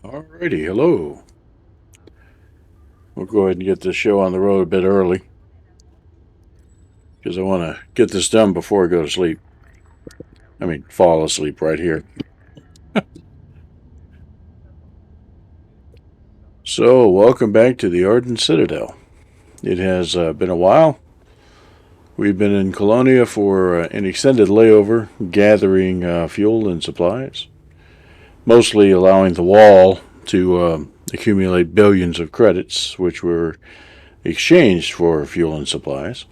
Alrighty, hello. We'll go ahead and get this show on the road a bit early because I want to get this done before I go to sleep. I mean, fall asleep right here. So, welcome back to the Ardent Citadel. It has been a while. We've been in Colonia for an extended layover, gathering fuel and supplies, mostly allowing the wall to accumulate billions of credits, which were exchanged for fuel and supplies.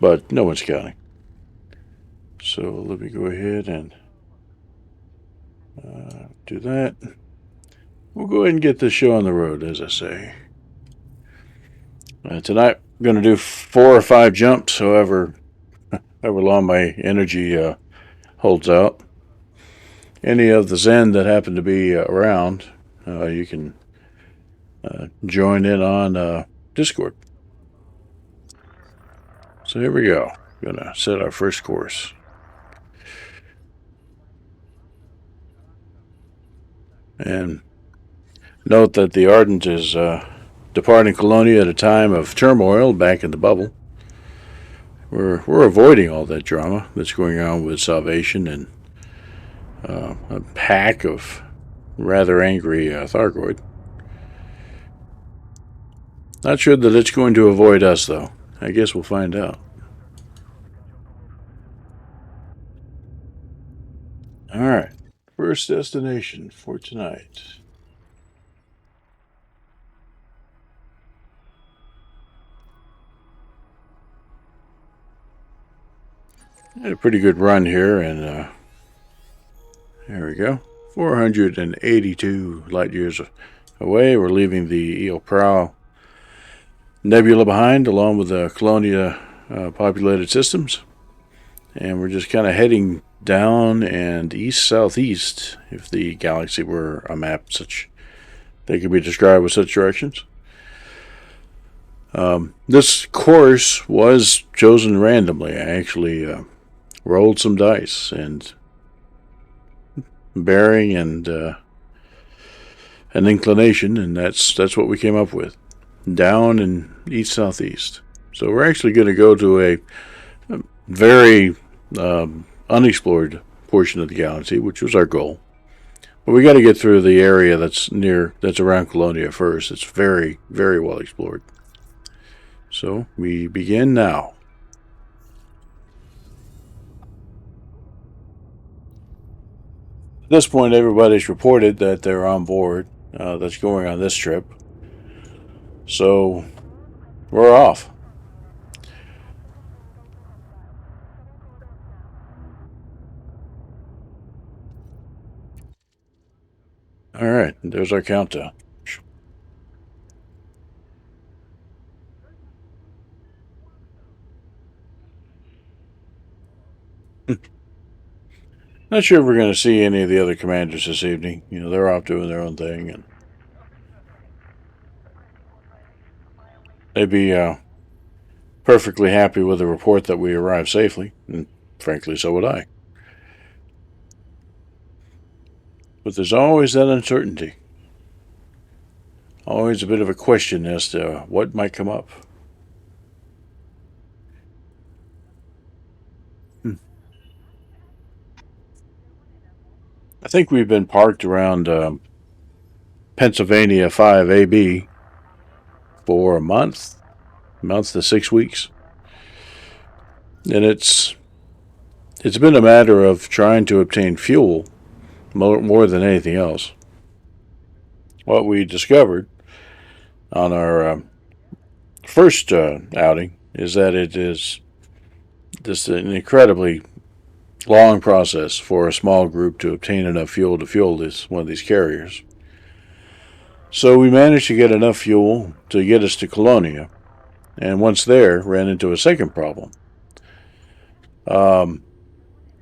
But no one's counting. So let me go ahead and do that. We'll go ahead and get this show on the road, as I say. Tonight, I'm going to do 4 or 5 jumps, however long my energy holds out. Any of the Zen that happen to be around, you can join in on Discord. So here we go. I'm going to set our first course. And note that the Ardent is departing Colonia at a time of turmoil back in the bubble. We're avoiding all that drama that's going on with Salvation and a pack of rather angry Thargoid. Not sure that it's going to avoid us, though. I guess we'll find out. Alright, first destination for tonight. Had a pretty good run here, and there we go. 482 light years away. We're leaving the Eel Prow Nebula behind, along with the Colonia populated systems. And we're just kind of heading down and east-southeast, if the galaxy were a map such they could be described with such directions. This course was chosen randomly. I actually rolled some dice and bearing and an inclination, and that's what we came up with. Down and east-southeast. So we're actually going to go to a very unexplored portion of the galaxy, which was our goal. But we got to get through the area that's around Colonia first. It's very, very well explored. So we begin now. At this point, everybody's reported that they're on board that's going on this trip. So we're off. All right, there's our countdown. Not sure if we're going to see any of the other commanders this evening. You know, they're off doing their own thing, and they'd be perfectly happy with the report that we arrived safely, and frankly, so would I. But there's always that uncertainty. Always a bit of a question as to what might come up. I think we've been parked around Pennsylvania 5AB for a month to 6 weeks. And it's been a matter of trying to obtain fuel more than anything else. What we discovered on our first outing is that it is just an incredibly long process for a small group to obtain enough fuel to fuel one of these carriers. So we managed to get enough fuel to get us to Colonia, and once there, ran into a second problem.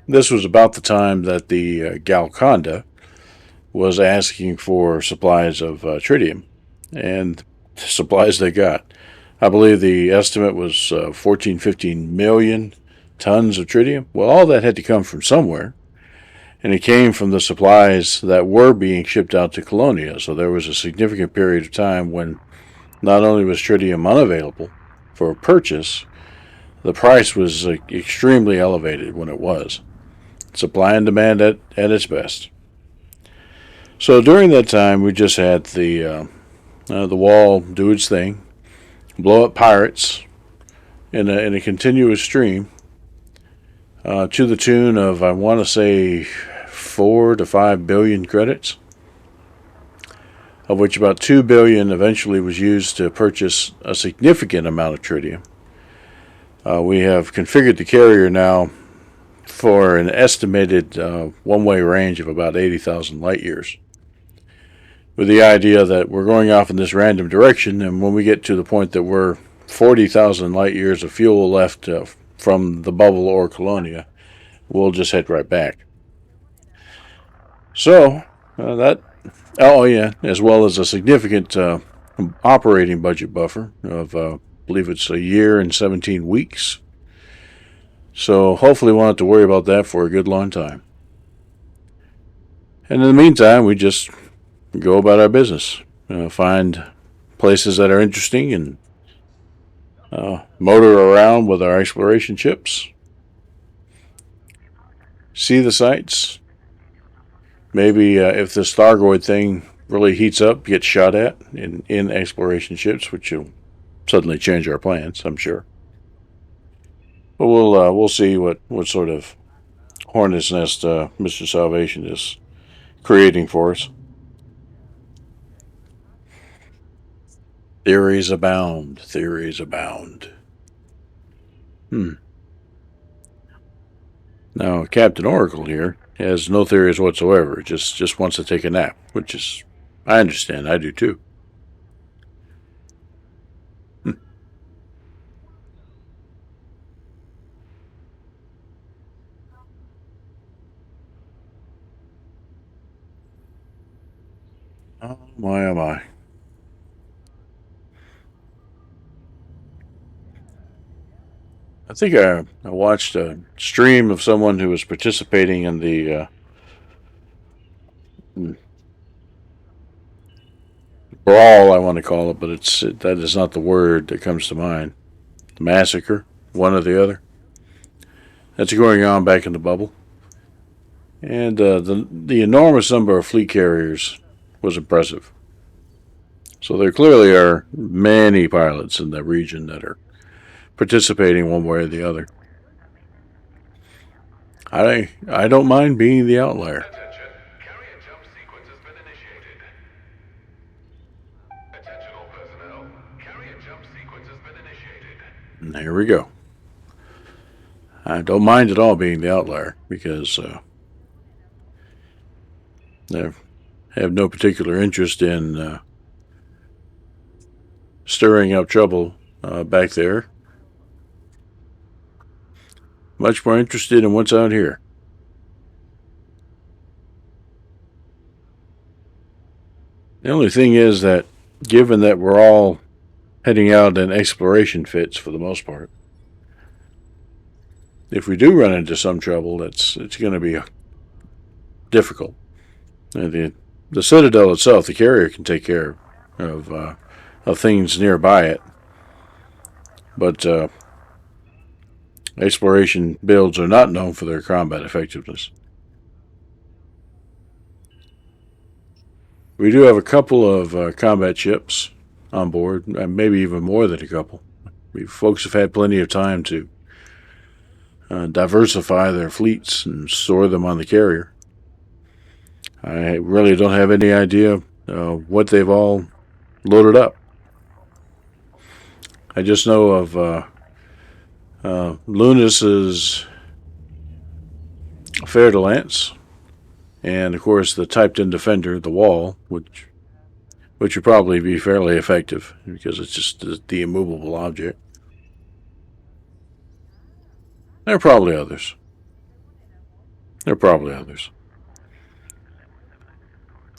This was about the time that the Galconda was asking for supplies of tritium, and the supplies they got. I believe the estimate was 14, 15 million tons of tritium. Well, all that had to come from somewhere, And it came from the supplies that were being shipped out to Colonia. So there was a significant period of time when not only was tritium unavailable for purchase, the price was extremely elevated when it was. Supply and demand at its best. So during that time, we just had the wall do its thing, blow up pirates in a continuous stream to the tune of, I want to say, 4 to 5 billion credits, of which about 2 billion eventually was used to purchase a significant amount of tritium. We have configured the carrier now for an estimated one-way range of about 80,000 light years, with the idea that we're going off in this random direction, and when we get to the point that we're 40,000 light years of fuel left from the bubble or Colonia, we'll just head right back. So, as well as a significant operating budget buffer of, I believe it's a year and 17 weeks. So hopefully we won't have to worry about that for a good long time. And in the meantime, we just go about our business, find places that are interesting and motor around with our exploration ships, see the sights. Maybe if the Stargoid thing really heats up, get shot at in exploration ships, which will suddenly change our plans, I'm sure. But we'll see what sort of hornet's nest Mr. Salvation is creating for us. Theories abound. Theories abound. Now, Captain Oracle here has no theories whatsoever. Just wants to take a nap, which is, I understand. I do too. Oh my, oh my. I think I watched a stream of someone who was participating in the brawl, I want to call it, but that is not the word that comes to mind. Massacre, one or the other. That's going on back in the bubble. And the enormous number of fleet carriers was impressive. So there clearly are many pilots in the region that are participating one way or the other. I don't mind being the outlier. Attention, carrier jump sequence has been initiated. Attention all personnel, carrier jump sequence has been initiated. And here we go. I don't mind at all being the outlier because I have no particular interest in stirring up trouble back there. Much more interested in what's out here. The only thing is that, given that we're all heading out in exploration fits for the most part, if we do run into some trouble, it's going to be difficult. The Citadel itself, the carrier, can take care of things nearby it, but exploration builds are not known for their combat effectiveness. We do have a couple of combat ships on board, maybe even more than a couple. Folks have had plenty of time to diversify their fleets and store them on the carrier. I really don't have any idea what they've all loaded up. I just know of Lunas's Fer de Lance, and of course the typed-in Defender, the Wall, which would probably be fairly effective because it's just the immovable object. There are probably others.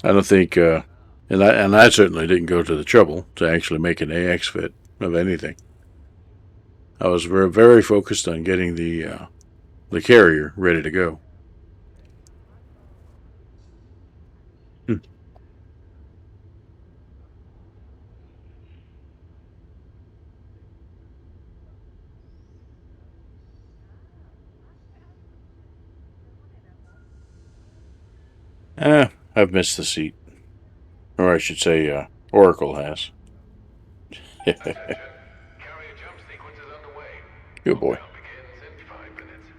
I don't think, and I certainly didn't go to the trouble to actually make an AX fit of anything. I was very, very focused on getting the carrier ready to go. I've missed the seat. Or I should say, Oracle has. Attention. Carrier jump sequence is underway. Good boy. Lockdown begins in 5 minutes.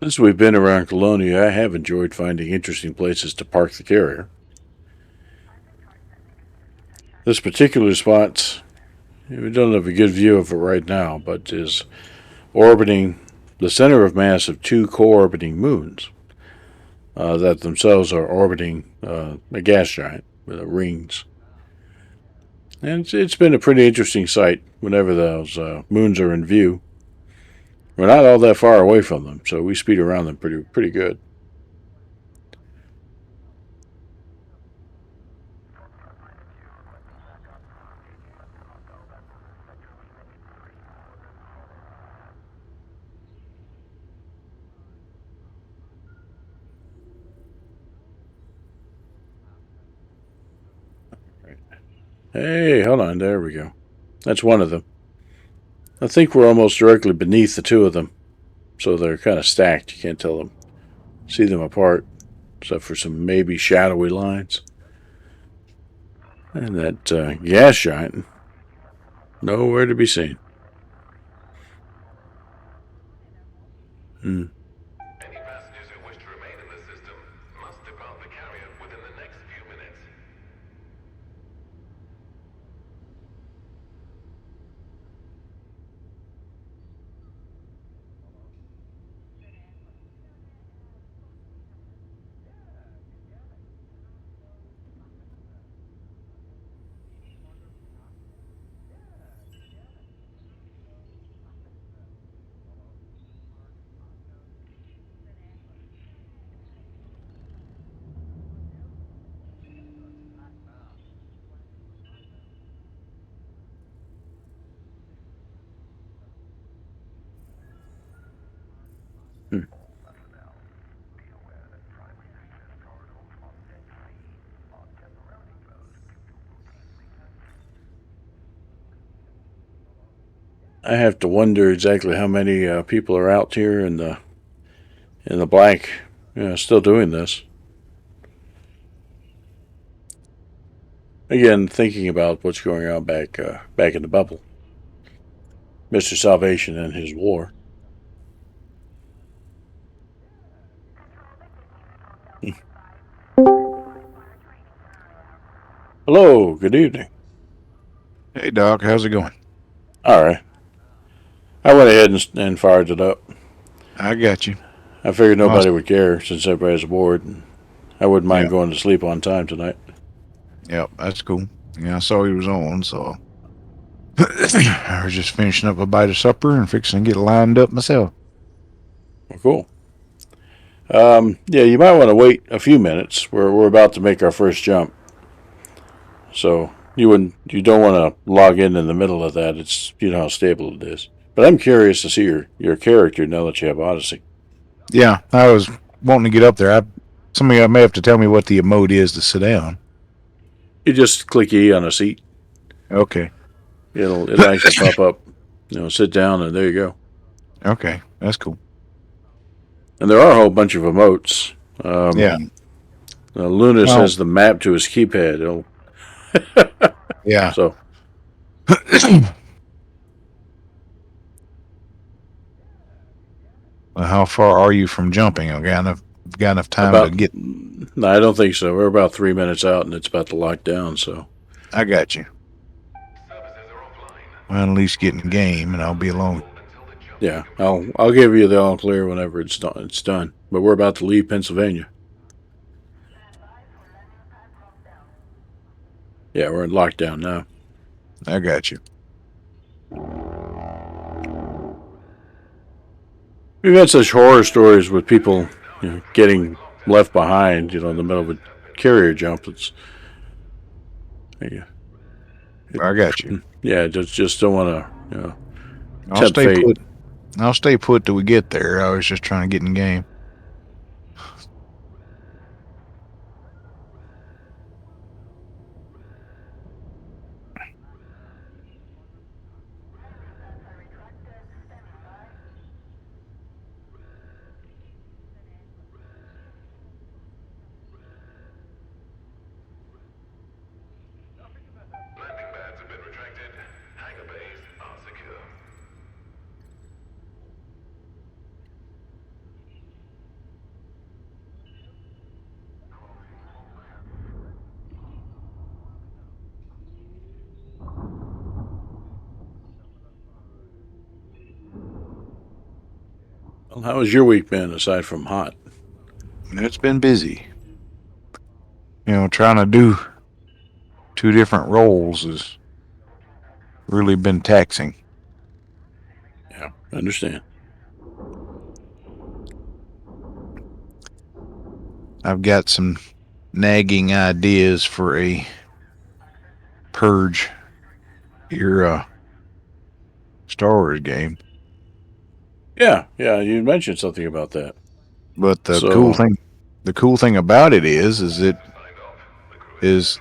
Since we've been around Colonia, I have enjoyed finding interesting places to park the carrier. This particular spot, we don't have a good view of it right now, but is orbiting the center of mass of two co-orbiting moons that themselves are orbiting a gas giant with rings. And it's been a pretty interesting sight whenever those moons are in view. We're not all that far away from them, so we speed around them pretty good. Hey, hold on, there we go. That's one of them. I think we're almost directly beneath the two of them, so they're kind of stacked. You can't see them apart, except for some maybe shadowy lines. And that gas giant, nowhere to be seen. Hmm. Any passengers who wish to remain in the system must depart the carrier within the next few minutes. Hmm. I have to wonder exactly how many people are out here in the blank, still doing this. Again, thinking about what's going on back in the bubble. Mr. Salvation and his war. Hello, good evening. Hey, Doc, how's it going? All right. I went ahead and fired it up. I got you. I figured nobody Awesome. would care since everybody's aboard. And I wouldn't mind Yeah, going to sleep on time tonight. yeah, that's cool. Yeah, I saw he was on, so I was just finishing up a bite of supper and fixing to get lined up myself. Well, cool. Yeah, you might want to wait a few minutes. We're about to make our first jump, so you don't want to log in the middle of that. It's how stable it is. But I'm curious to see your character now that you have Odyssey. Yeah, I was wanting to get up there. Somebody may have to tell me what the emote is to sit down. You just click E on a seat. Okay. It'll actually pop up. Sit down and there you go. Okay, that's cool. And there are a whole bunch of emotes. Yeah. Luna Well, says the map to his keypad. yeah. So Well, how far are you from jumping? I got enough time to about get. no, I don't think so. We're about 3 minutes out and it's about to lock down. So I got you. Services are offline. Well, at least get in the game, and I'll be alone. Hold until the jump yeah, is I'll give you the all clear whenever it's done. It's done. But we're about to leave Pennsylvania. Yeah, we're in lockdown now. I got you. we've had such horror stories with people, getting left behind, in the middle of a carrier jump. It's yeah, I got you. just don't want to, I'll tempt stay fate. put. I'll stay put till we get there. I was just trying to get in the game. Landing pads have been retracted. Hangar bays are secure. Well, how has your week been aside from hot? It's been busy. Trying to do 2 different roles has really been taxing. Yeah, I understand. I've got some nagging ideas for a purge era Star Wars game. Yeah, you mentioned something about that. But So, the cool thing about it is it is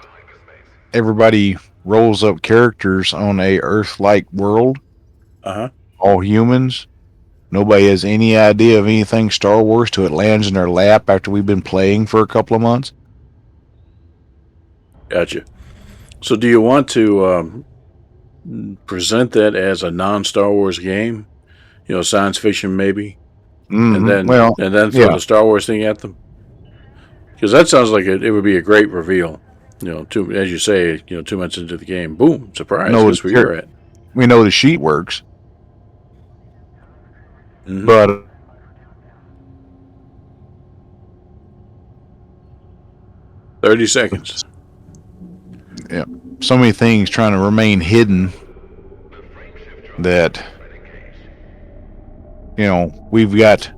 everybody rolls up characters on a Earth-like world, uh-huh. all humans. Nobody has any idea of anything Star Wars till it lands in their lap after we've been playing for a couple of months. Gotcha. So, do you want to present that as a non-Star Wars game? Science fiction maybe, and Mm-hmm. then Well, and then throw yeah, the Star Wars thing at them? Because that sounds like it would be a great reveal. As you say, 2 months into the game, boom, surprise! know Guess where you're at. we know the sheet works, Mm-hmm. but 30 seconds. yeah, so many things trying to remain hidden that we've got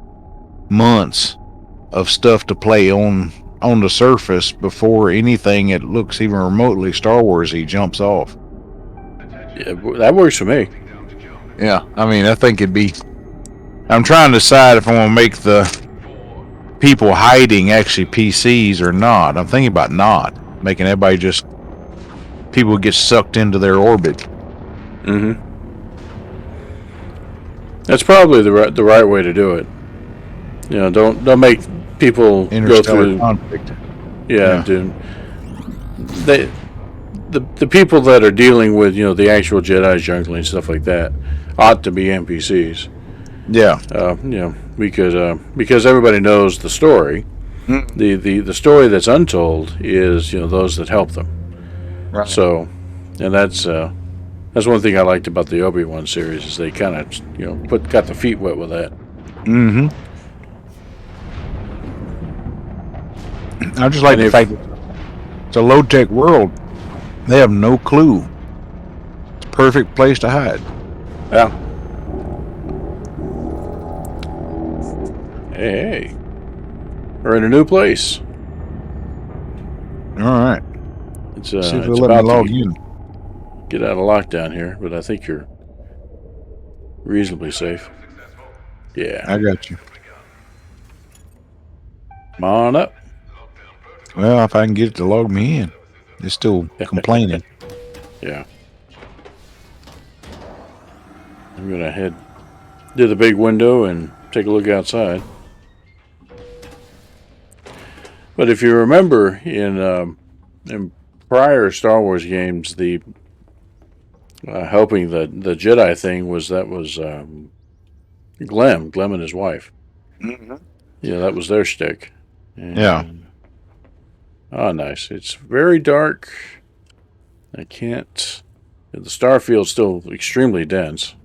months of stuff to play on the surface before anything that looks even remotely Star Warsy jumps off. Yeah, that works for me. Yeah, I mean, I think it'd be. I'm trying to decide if I want to make the people hiding actually PCs or not. I'm thinking about not making everybody just people get sucked into their orbit. Mm-hmm. That's probably the right way to do it. Don't make people go Interstellar through. conflict. Yeah, Yeah. dude. They the people that are dealing with the actual Jedi juggling and stuff like that ought to be NPCs. Yeah. Because everybody knows the story. Mm, The story that's untold is those that help them. right. So, and that's one thing I liked about the Obi-Wan series is they kind of got the feet wet with that. Mm-hmm. I just like And the if fact that it's a low tech world. They have no clue. It's a perfect place to hide. yeah, hey, we're in a new place. All right. It's See if it's they'll let me about to log in. get out of lockdown here, but I think you're reasonably safe. Yeah, I got you. come on up. Well, if I can get it to log me in, it's still complaining. Yeah, I'm gonna head to the big window and take a look outside. But if you remember in prior Star Wars games, the helping the Jedi thing was Glenn and his wife. Mm-hmm. Yeah, that was their shtick. Yeah. And oh, nice. It's very dark. I can't. The star field's still extremely dense.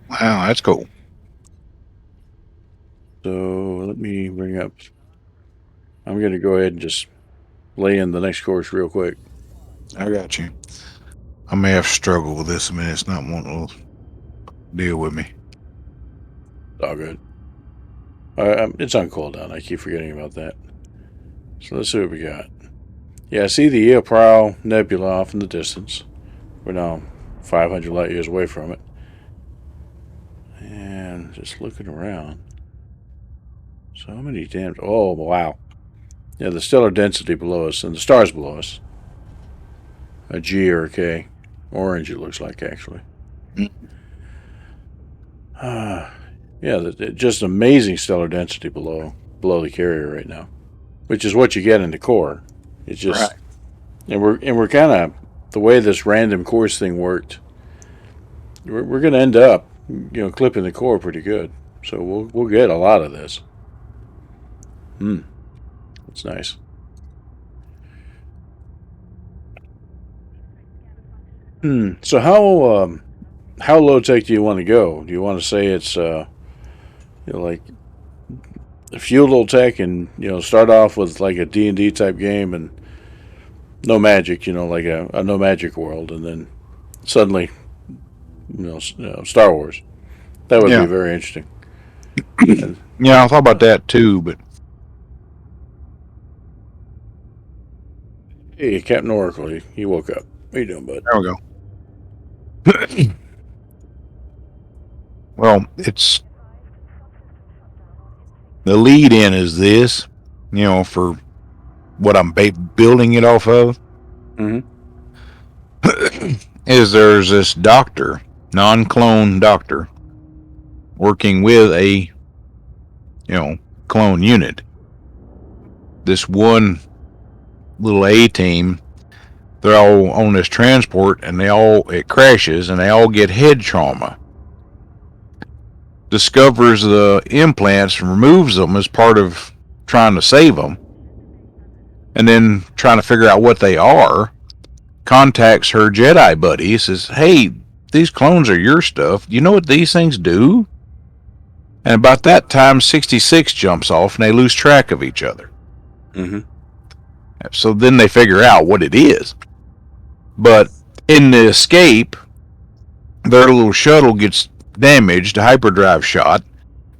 Wow, that's cool. So let me bring up. I'm going to go ahead and just lay in the next course real quick. I got you. I may have struggled with this. I mean, it's not wanting to deal with me. All good. It's on cooldown. I keep forgetting about that. So let's see what we got. Yeah, I see the Eoprow Nebula off in the distance. We're now 500 light years away from it. And just looking around. So many damn... Oh, wow. Yeah, the stellar density below us and the stars below us. A G or a K. Orange, it looks like, actually. Yeah, just amazing stellar density below the carrier right now, which is what you get in the core. It's just, right. and we're kind of the way this random course thing worked. We're going to end up, clipping the core pretty good. So we'll get a lot of this. It's nice. So how low tech do you want to go? Do you want to say it's like feudal tech and start off with like a D&D type game and no magic, like a no magic world, and then suddenly Star Wars? That would be very interesting. Yeah, I thought about that too, but hey, Captain Oracle, he woke up. How you doing, bud? there we go. Well, it's the lead in is this, for what I'm building it off of. Is there's this doctor, non-clone doctor, working with a clone unit. This one little A team, they're all on this transport, and it crashes, and they all get head trauma. Discovers the implants and removes them as part of trying to save them, and then trying to figure out what they are. Contacts her Jedi buddy, says, "Hey, these clones are your stuff. You know what these things do?" And about that time, 66 jumps off, and they lose track of each other. So then they figure out what it is. But in the escape, their little shuttle gets damaged, a hyperdrive shot,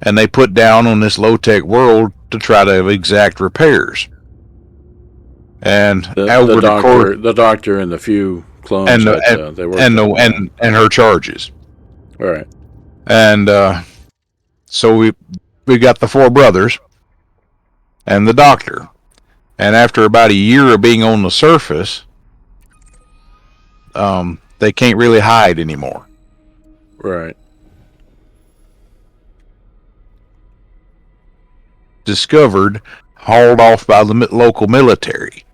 and they put down on this low-tech world to try to exact repairs. And the doctor and the few clones and her charges. All right. And so we got the four brothers and the doctor. And after about a year of being on the surface, they can't really hide anymore. Right. Discovered, hauled off by the local military.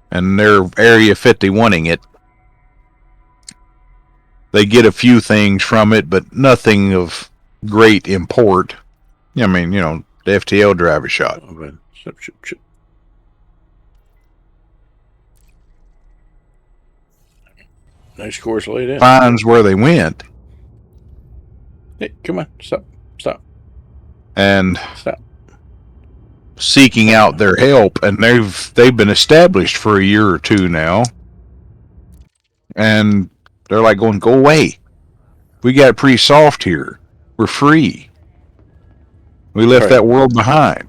And they're Area 51ing it. They get a few things from it, but nothing of great import. I mean, the FTL driver shot. Oh, man. Nice course laid in. Finds where they went. Hey, come on. Stop. And stop. Seeking out their help, and they've been established for a year or two now. And they're like going, "Go away. We got it pretty soft here. We're free. We left that world behind."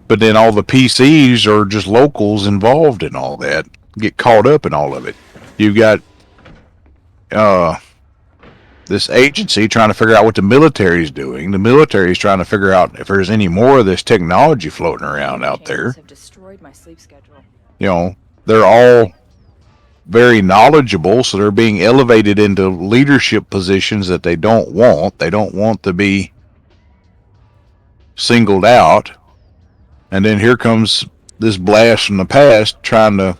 But then all the PCs are just locals involved in all that, get caught up in all of it. You've got this agency trying to figure out what the military is doing. The military is trying to figure out if there's any more of this technology floating around out there. Have destroyed my sleep schedule. They're all very knowledgeable, so they're being elevated into leadership positions that they don't want. They don't want to be singled out. And then here comes this blast from the past trying to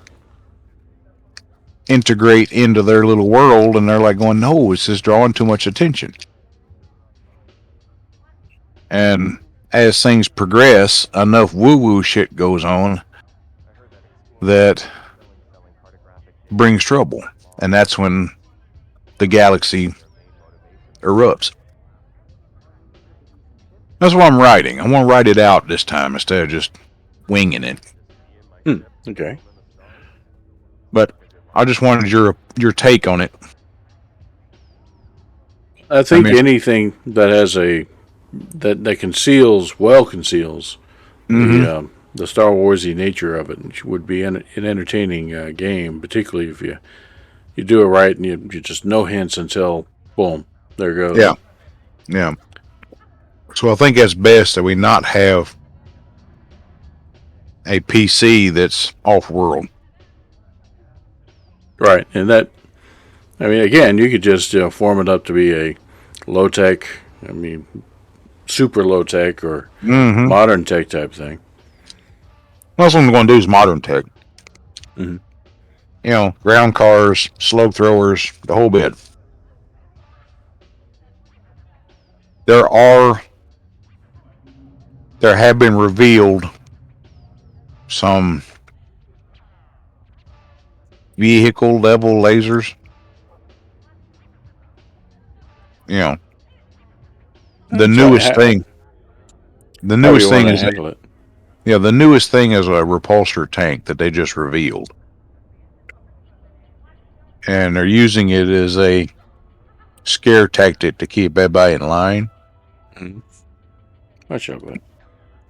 integrate into their little world, and they're like going, "No, it's just drawing too much attention." And as things progress, enough woo-woo shit goes on that brings trouble. And that's when the galaxy erupts. That's what I'm writing. I want to write it out this time instead of just winging it. Okay. But I just wanted your take on it. I think anything that has a that conceals Mm-hmm. the Star Warsy nature of it, and would be an entertaining game, particularly if you do it right and you just no hints until boom, there goes. Yeah. Yeah. So I think it's best that we not have a PC that's off world. Right, and that I mean, again, you could just form it up to be a low tech, I mean, super low tech or Mm-hmm. modern tech type thing. That's what I'm going to do is modern tech. Mm-hmm. You know, ground cars, slug throwers, the whole bit. There have been revealed some vehicle level lasers. You know, the So newest thing. The however you newest want thing to is handle it. the newest thing is a repulsor tank that they just revealed, and they're using it as a scare tactic to keep everybody in line. Mm-hmm. I show that.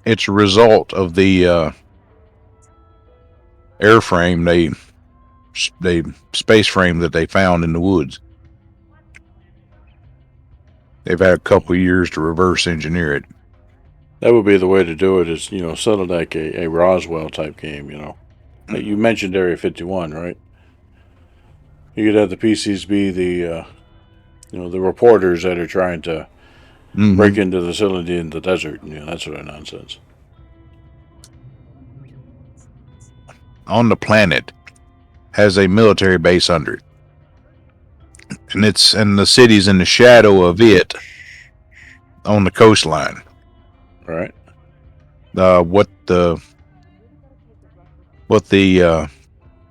It's a result of the airframe they space frame that they found in the woods. They've had a couple of years to reverse engineer it. That would be the way to do it. Is sort of like a Roswell type game. You mentioned Area 51, right? You could have the PCs be the reporters that are trying to Mm-hmm. break into the facility in the desert. That sort of nonsense. On the planet has a military base under it, and the city's in the shadow of it on the coastline. Right. What the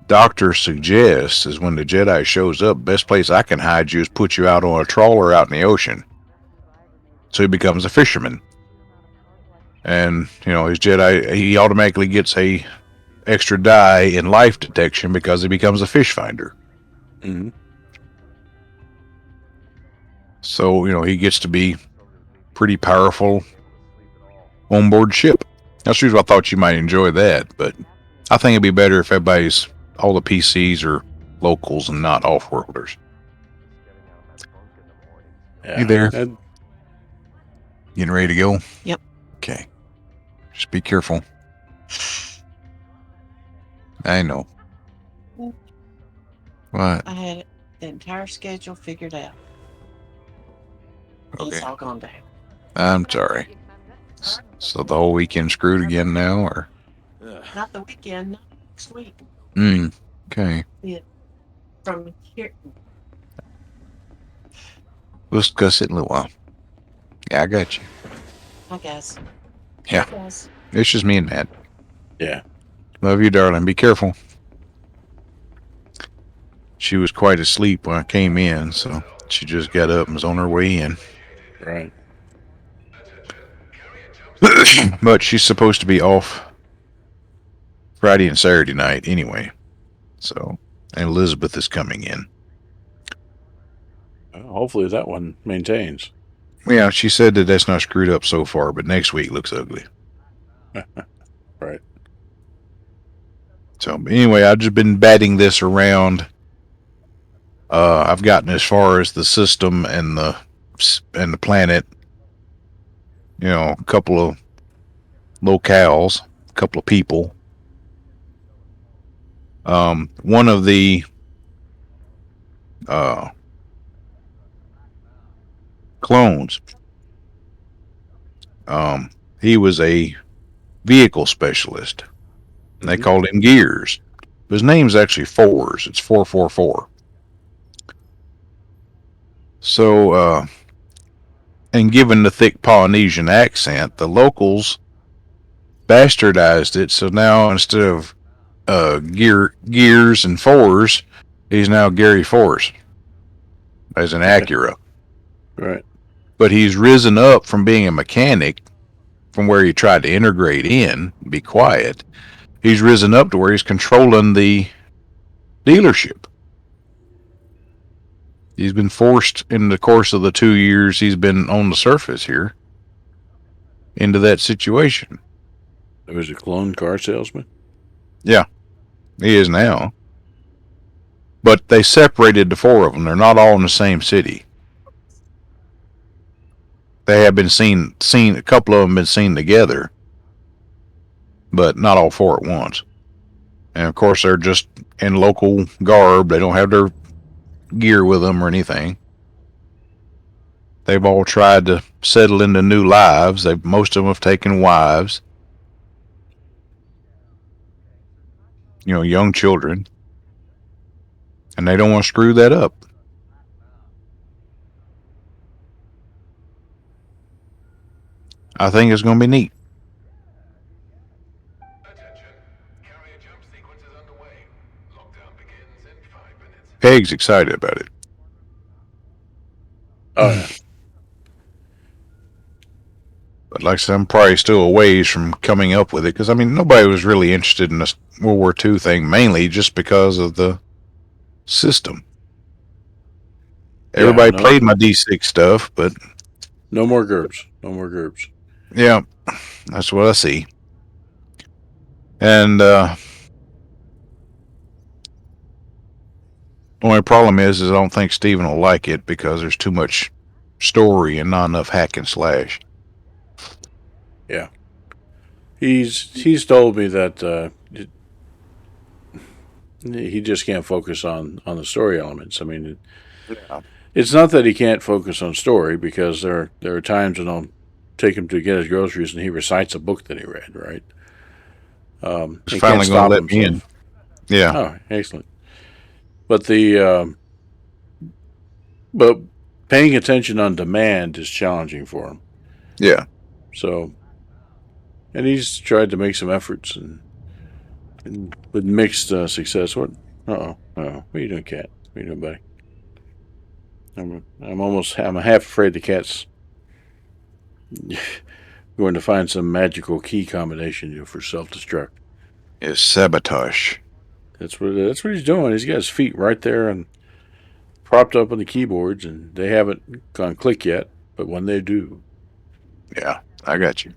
doctor suggests is when the Jedi shows up, best place I can hide you is put you out on a trawler out in the ocean. So he becomes a fisherman, and his Jedi, he automatically gets a extra die in life detection because he becomes a fish finder. Mm-hmm. So he gets to be pretty powerful onboard ship. That's the reason I thought you might enjoy that, but I think it'd be better if all the PCs are locals and not off-worlders. Yeah. You there? And Getting ready to go? Yep. Okay. Just be careful. I know. What? I had the entire schedule figured out. Okay. It's all gone down. I'm sorry. So the whole weekend screwed again now, or? Not the weekend, not next week. Okay. From here. We'll discuss it in a little while. Yeah, I got you. I guess. Yeah. I guess. It's just me and Matt. yeah. Love you, darling. Be careful. She was quite asleep when I came in, so she just got up and was on her way in. Right. But she's supposed to be off Friday and Saturday night anyway. So, and Elizabeth is coming in. Hopefully that one maintains. Yeah, she said that that's not screwed up so far, but next week looks ugly. Right. So, anyway, I've just been batting this around. I've gotten as far as the system and the planet. A couple of locales, a couple of people. One of the clones. He was a vehicle specialist. And they called him Gears. His name's actually Fours. It's 444. So, and given the thick Polynesian accent, the locals bastardized it. So now instead of Gears and Fours, he's now Gary Force as an Acura. Right. But he's risen up from being a mechanic from where he tried to integrate in, be quiet. He's risen up to where he's controlling the dealership. He's been forced in the course of the 2 years he's been on the surface here into that situation. It was a clone car salesman. Yeah, he is now. But they separated the four of them. They're not all in the same city. They have been seen. A couple of them been seen together, but not all four at once. And of course, they're just in local garb. They don't have their gear with them or anything. They've all tried to settle into new lives. Most of them have taken wives. Young children. And they don't want to screw that up. I think it's going to be neat. Attention. Carrier jump sequence is underway. Lockdown begins in 5 minutes. Peg's excited about it. Oh, yeah. But like I said, I'm probably still a ways from coming up with it. Because, nobody was really interested in this World War II thing, mainly just because of the system. Everybody played my D6 stuff, but... No more GURPS. No more GURPS. Yeah, that's what I see. And only problem is I don't think Steven will like it because there's too much story and not enough hack and slash. Yeah. He's told me that he just can't focus on the story elements. It's not that he can't focus on story, because there are times when I'll take him to get his groceries and he recites a book that he read, right? He's finally going to let me in. Yeah. Oh, excellent. But but paying attention on demand is challenging for him. Yeah. So, and he's tried to make some efforts and with mixed success. What? What are you doing, cat? What are you doing, buddy? I'm half afraid the cat's going to find some magical key combination for self-destruct. It's sabotage. That's what he's doing. He's got his feet right there and propped up on the keyboards, and they haven't gone click yet. But when they do, yeah, I got you.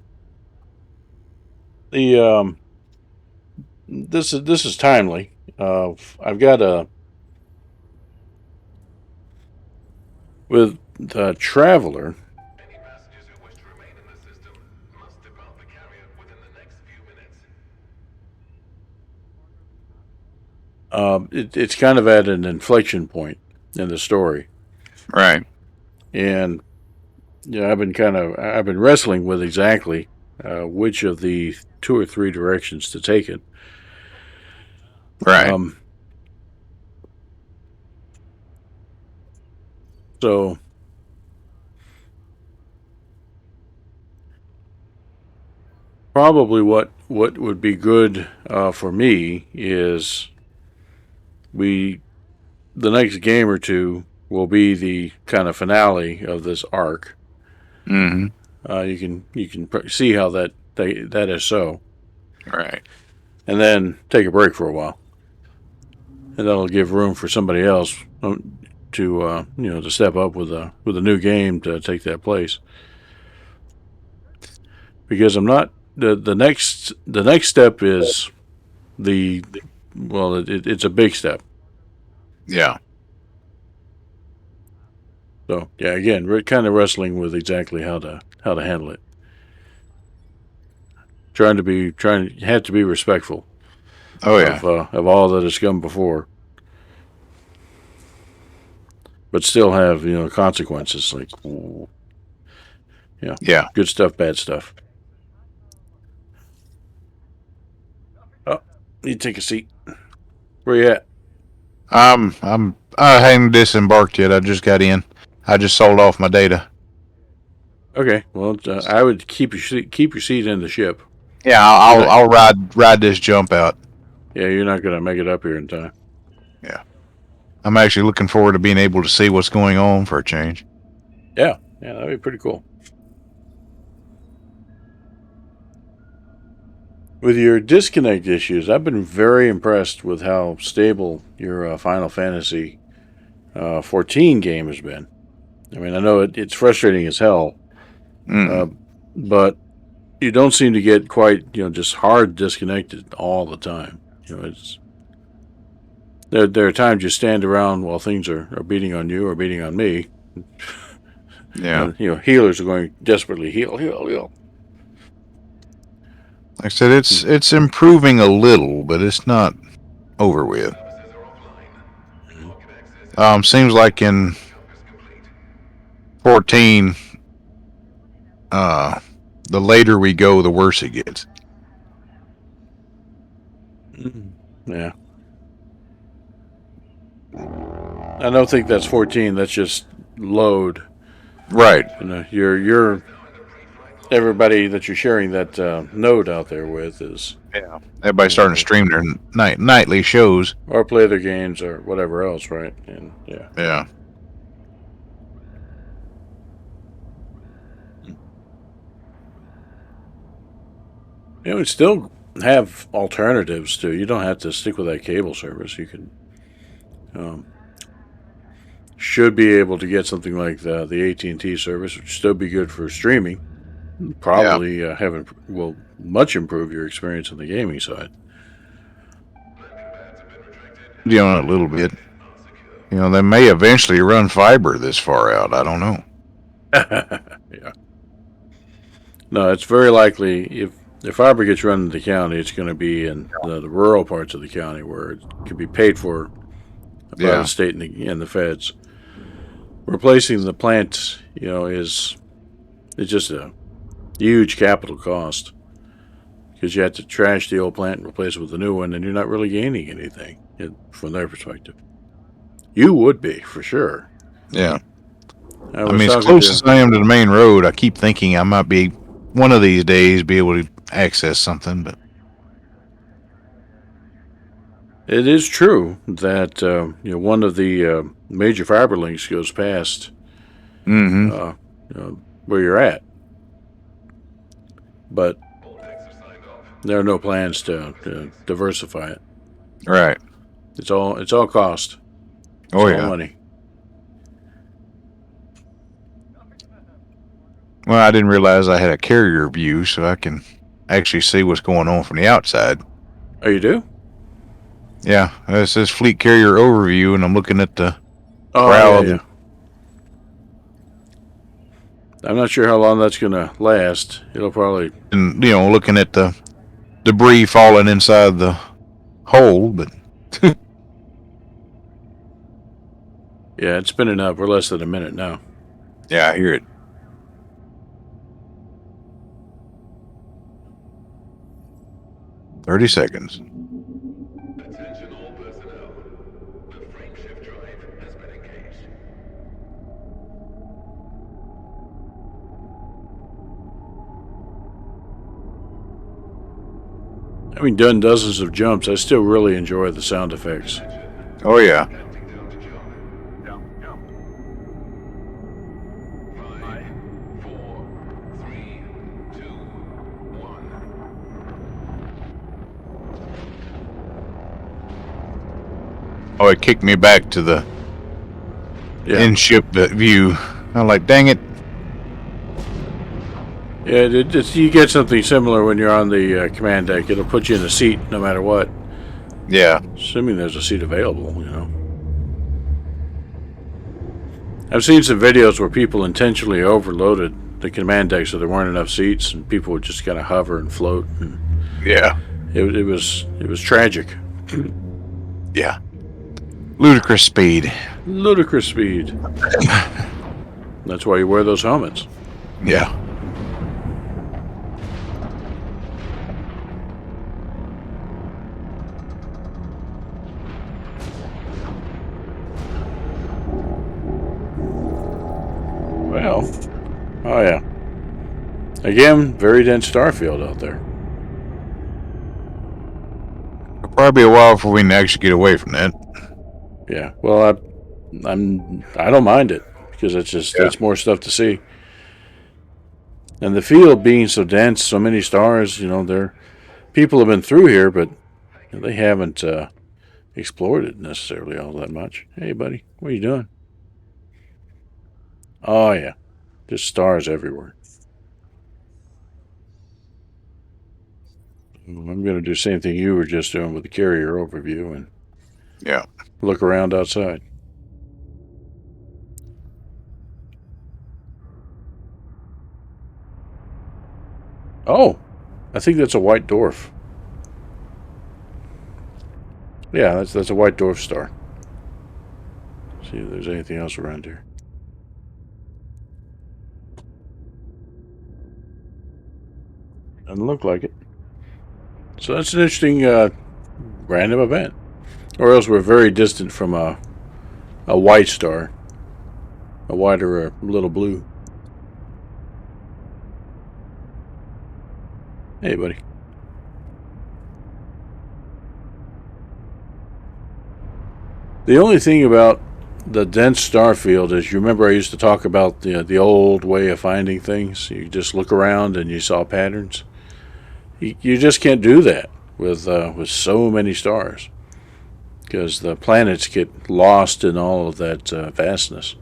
This is timely. I've got with the Traveler. Any passengers who wish to remain in the system must depart the carrier within the next few minutes. It's kind of at an inflection point in the story, right? And I've been wrestling with exactly which of the 2 or 3 directions to take it. Right. So probably what would be good for me is the next game or two will be the kind of finale of this arc. Mm-hmm. You can see how that is so. Right. And then take a break for a while, and that'll give room for somebody else to step up with a new game to take that place. Because I'm not the next step is it's a big step. Yeah. So yeah, again, we're kind of wrestling with exactly how to handle it. Have to be respectful. Oh yeah. Of all that has come before, but still have consequences like yeah, good stuff, bad stuff. Oh, you take a seat. Where you at? I hadn't disembarked yet. I just got in. I just sold off my data. Okay, well, I would keep your seat in the ship. Yeah, I'll ride this jump out. Yeah, you're not gonna make it up here in time. Yeah, I'm actually looking forward to being able to see what's going on for a change. Yeah, that'd be pretty cool. With your disconnect issues, I've been very impressed with how stable your Final Fantasy 14 game has been. I know it's frustrating as hell, but you don't seem to get quite, just hard disconnected all the time. It's there are times you stand around while things are beating on you or beating on me. Yeah. And, healers are going desperately heal, heal, heal. Like I said, it's improving a little, but it's not over with. Seems like in 14, the later we go, the worse it gets. Yeah. I don't think that's 14. That's just load. Right. You're everybody that you're sharing that node out there with is Yeah. Everybody's starting to stream their nightly shows. or play their games or whatever else, right? And yeah. Yeah. We still have alternatives too. You don't have to stick with that cable service. You can should be able to get something like the AT&T service, which still be good for streaming. Probably will much improve your experience on the gaming side. A little bit. They may eventually run fiber this far out. I don't know. Yeah. No, it's very likely if fiber gets run in the county, it's going to be in the rural parts of the county where it can be paid for by the state and the feds. Replacing the plant, is just a huge capital cost because you have to trash the old plant and replace it with a new one, and you're not really gaining anything from their perspective. You would be for sure. Yeah. I mean, as close as I am to the main road, I keep thinking I might be one of these days be able to access something, but it is true that one of the major fiber links goes past where you're at, but there are no plans to diversify it. Right. It's all cost. It's all money. Well, I didn't realize I had a carrier view, so I can actually see what's going on from the outside. Oh, you do? Yeah, it says Fleet Carrier Overview, and I'm looking at the prow. Yeah. I'm not sure how long that's going to last. It'll probably... And, looking at the debris falling inside the hole, but... Yeah, it's spinning up. We're less than a minute now. Yeah, I hear it. "30 seconds. Attention all personnel. The frameshift drive has been engaged. Having done dozens of jumps, I still really enjoy the sound effects. Oh, yeah. Oh, it kicked me back to the in-ship view. I'm like, dang it. Yeah, you get something similar when you're on the command deck. It'll put you in a seat no matter what. Yeah. Assuming there's a seat available, I've seen some videos where people intentionally overloaded the command deck so there weren't enough seats, and people would just kind of hover and float. And yeah. It was tragic. Yeah. Ludicrous speed. Ludicrous speed. That's why you wear those helmets. Yeah. Well, oh yeah. Again, very dense star field out there. It'll probably be a while before we can actually get away from that. Yeah. Well, I don't mind it because it's more stuff to see. And the field being so dense, so many stars, people have been through here, but they haven't explored it necessarily all that much. Hey, buddy, what are you doing? Oh, yeah. Just stars everywhere. I'm going to do the same thing you were just doing with the carrier overview and Yeah. look around outside. Oh, I think that's a white dwarf. Yeah, that's a white dwarf star. See if there's anything else around here. Doesn't look like it. So that's an interesting random event. Or else we're very distant from a white star. A white or a little blue. Hey, buddy. The only thing about the dense star field is, you remember I used to talk about the old way of finding things. You just look around and you saw patterns. You just can't do that with so many stars, because the planets get lost in all of that vastness.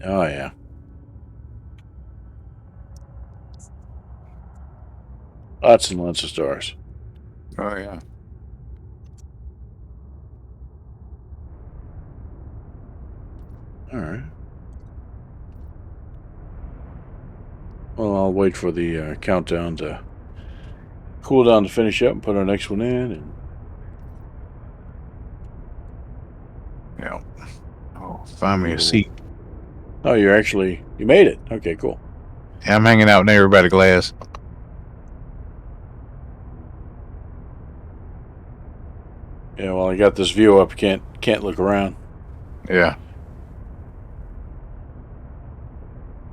Oh yeah. Lots and lots of stars. Oh yeah. All right. Well, I'll wait for the countdown to cool down to finish up and put our next one in. And Yeah. Oh, find me a seat. oh, you made it. Okay, cool. Yeah, I'm hanging out near by the glass. Yeah, well, I got this view up. Can't look around. Yeah.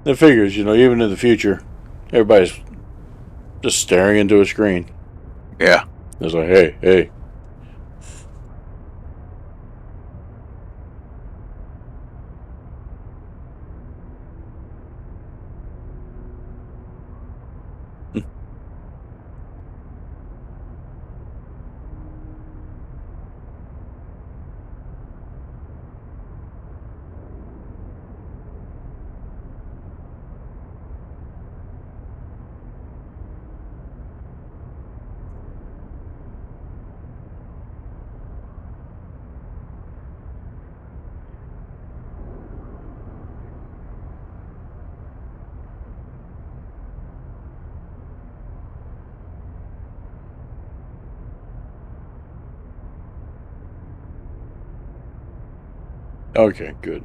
It figures, even in the future, everybody's just staring into a screen. Yeah. It's like, hey. Okay, good.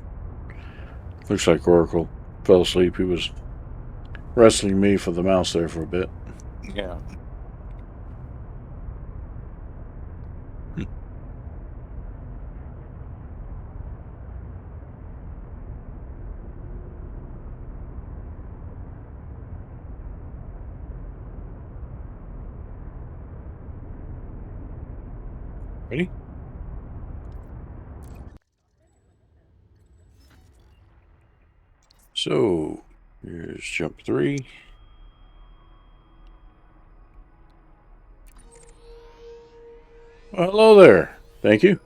Looks like Oracle fell asleep. He was wrestling me for the mouse there for a bit. Yeah. Ready? So, here's jump 3. Well, hello there. Thank you.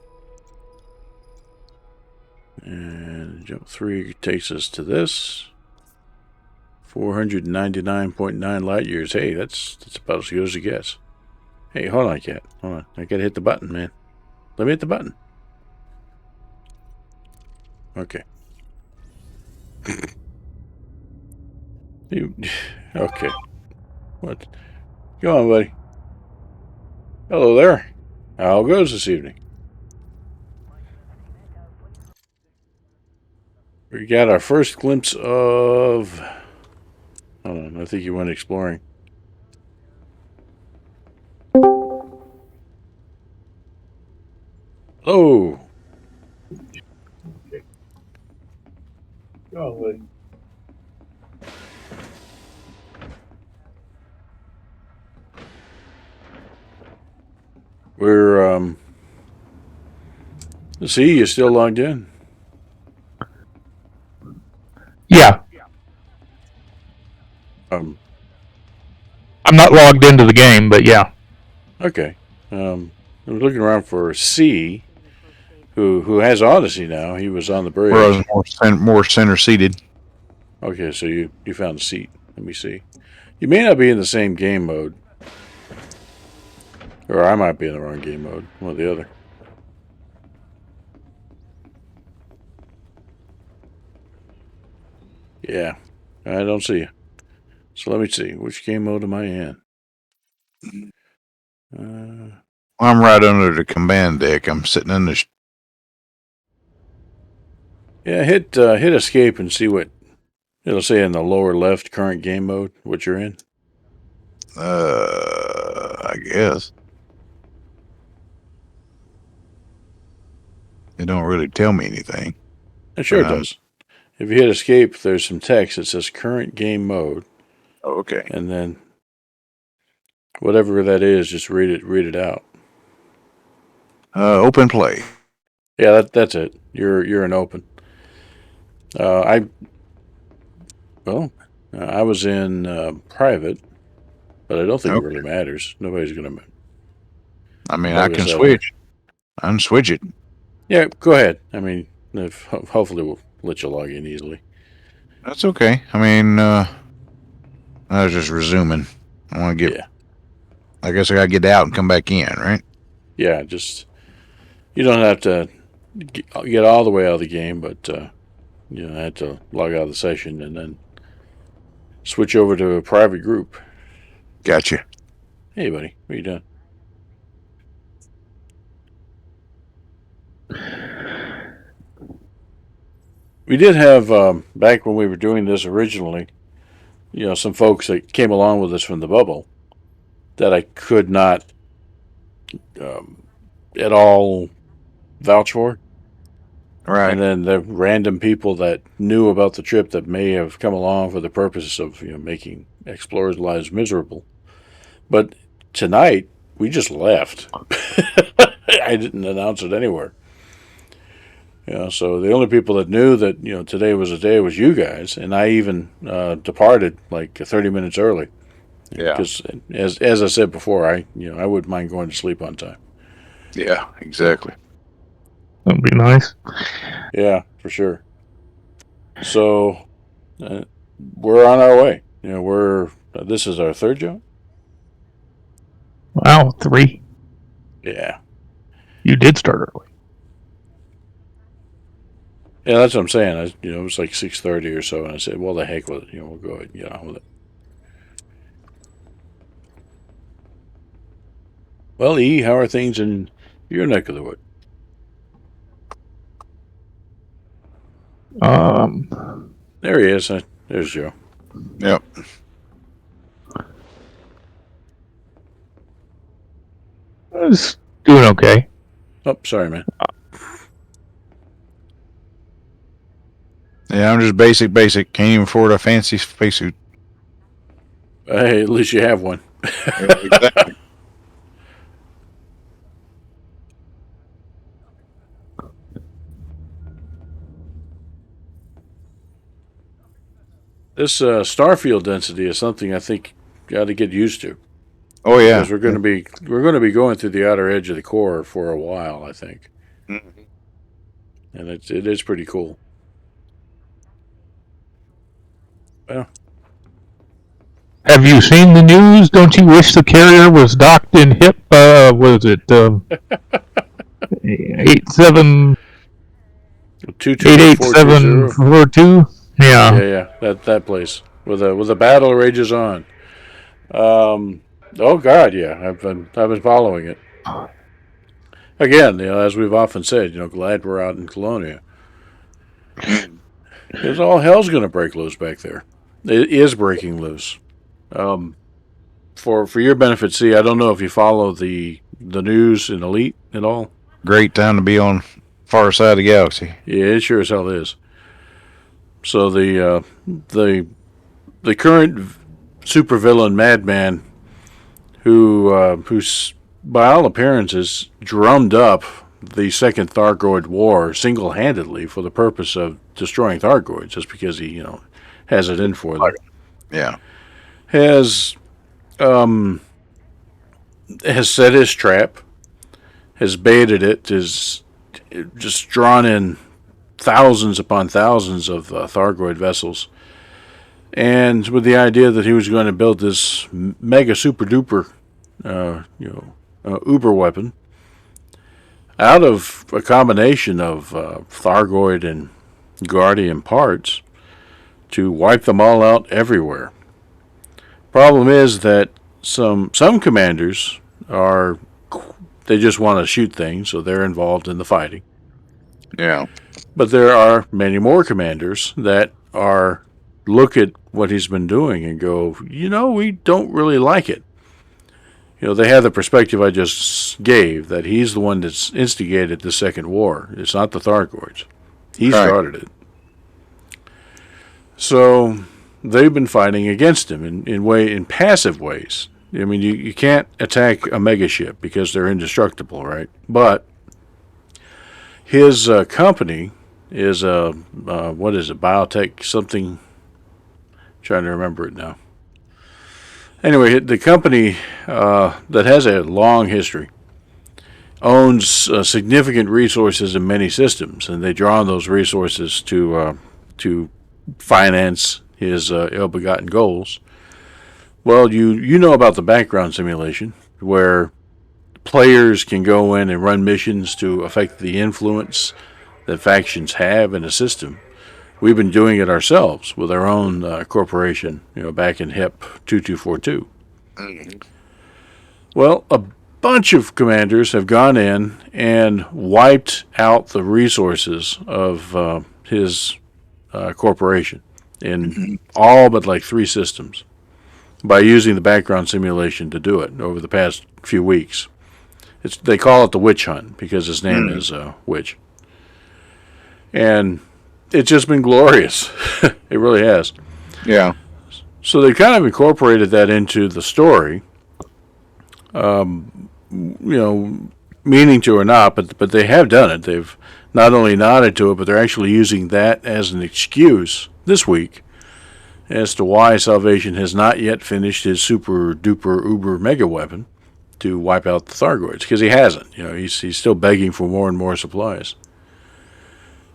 And jump 3 takes us to this. 499.9 light years. Hey, that's about as good as it gets. Hey, hold on, cat. Hold on. I gotta hit the button, man. Let me hit the button. Okay. Okay. What? Go on, buddy. Hello there. How goes this evening? We got our first glimpse of... Hold on, I think you went exploring. Hello. Go on, buddy. We're, see, you still logged in? Yeah, Um, I'm not logged into the game, but yeah. okay. I was looking around for C, who has Odyssey now. He was on the bridge. Where I was more center seated. Okay, so you found a seat. Let me see. You may not be in the same game mode. Or I might be in the wrong game mode. One or the other. Yeah. I don't see you. So let me see. Which game mode am I in? I'm right under the command deck. I'm sitting in the... Yeah, hit escape and see what it'll say in the lower left current game mode, what you're in. I guess. It don't really tell me anything. It sure does. If you hit escape, there's some text that says current game mode. Oh, okay. And then whatever that is, just read it out. Open play. Yeah, that's it. You're in open. I was in private, but I don't think it really matters. Nobody's gonna. I mean, I can switch. I can switch it. Yeah, go ahead. I mean, hopefully we'll let you log in easily. That's okay. I mean, I was just resuming. I want to get. Yeah. I guess I gotta get out and come back in, right? Yeah, just you don't have to get all the way out of the game, but I had to log out of the session and then switch over to a private group. Gotcha. Hey, buddy, what are you doing? We did have, back when we were doing this originally, some folks that came along with us from the bubble that I could not at all vouch for. Right. And then the random people that knew about the trip that may have come along for the purpose of making explorers' lives miserable. But tonight, we just left. I didn't announce it anywhere. So the only people that knew that today was a day was you guys, and I even departed like 30 minutes early. Yeah. Because as I said before, I wouldn't mind going to sleep on time. Yeah, exactly. That'd be nice. Yeah, for sure. So we're on our way. This is our third job. Wow, 3. Yeah. You did start early. Yeah, that's what I'm saying. It was like 6:30 or so, and I said, "Well, the heck with it. We'll go ahead and get on with it." Well, E, how are things in your neck of the wood? There he is. There's Joe. Yep. I was doing okay. Oh, sorry, man. Yeah, I'm just basic. Can't even afford a fancy spacesuit. Hey, at least you have one. Yeah, exactly. This starfield density is something I think you got to get used to. Oh yeah, because we're going to be going through the outer edge of the core for a while, I think, and it is pretty cool. Well, have you seen the news? Don't you wish the carrier was docked in HIP? Was it 88742? Yeah. That place where the battle rages on. Oh God, yeah. I've been following it. Again, as we've often said, glad we're out in Colonia. Because all hell's going to break loose back there. It is breaking loose. For your benefit, see, I don't know if you follow the news in Elite at all. Great time to be on far side of the galaxy. Yeah, it sure as hell is. So the current supervillain madman who's by all appearances drummed up the Second Thargoid War single-handedly for the purpose of destroying Thargoids, just because he has it in for them. Yeah, has set his trap, has baited it, has just drawn in thousands upon thousands of Thargoid vessels, and with the idea that he was going to build this mega super duper, uber weapon out of a combination of Thargoid and Guardian parts to wipe them all out everywhere. Problem is that some commanders they just want to shoot things, so they're involved in the fighting. Yeah. But there are many more commanders that look at what he's been doing and go, we don't really like it. They have the perspective I just gave, that he's the one that's instigated the second war. It's not the Thargoids. He started it. So they've been fighting against him in passive ways. I mean, you can't attack a megaship because they're indestructible, right? But his company is what is it, biotech something? I'm trying to remember it now. Anyway, the company that has a long history owns significant resources in many systems, and they draw on those resources to finance his ill-begotten goals. Well, you know about the background simulation, where players can go in and run missions to affect the influence that factions have in a system. We've been doing it ourselves with our own corporation, back in HIP 2242. Well, a bunch of commanders have gone in and wiped out the resources of his corporation in all but like 3 systems by using the background simulation to do it over the past few weeks. They call it the witch hunt because his name is Witch. And it's just been glorious. It really has. Yeah. So they kind of incorporated that into the story, meaning to or not, but they have done it. They've not only nodded to it, but they're actually using that as an excuse this week as to why Salvation has not yet finished his super duper uber mega weapon to wipe out the Thargoids, because he hasn't. He's still begging for more and more supplies.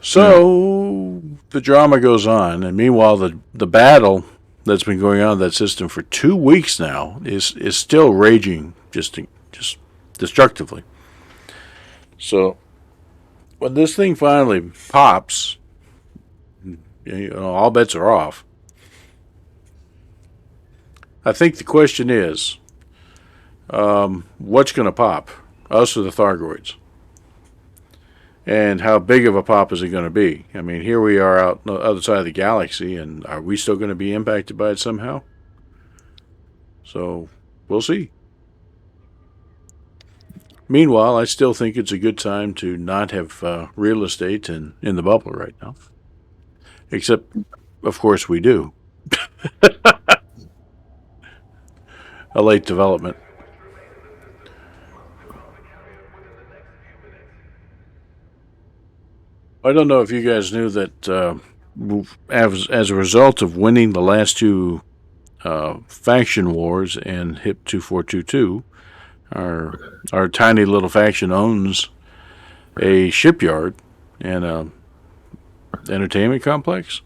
So the drama goes on, and meanwhile the battle that's been going on in that system for 2 weeks now is still raging just destructively. So when this thing finally pops, all bets are off. I think the question is, what's going to pop, us or the Thargoids? And how big of a pop is it going to be? I mean, here we are out on the other side of the galaxy, and are we still going to be impacted by it somehow? So, we'll see. Meanwhile, I still think it's a good time to not have real estate in the bubble right now. Except, of course, we do. A late development. I don't know if you guys knew that as a result of winning the last 2 faction wars in HIP 2422, our tiny little faction owns a shipyard and a entertainment complex.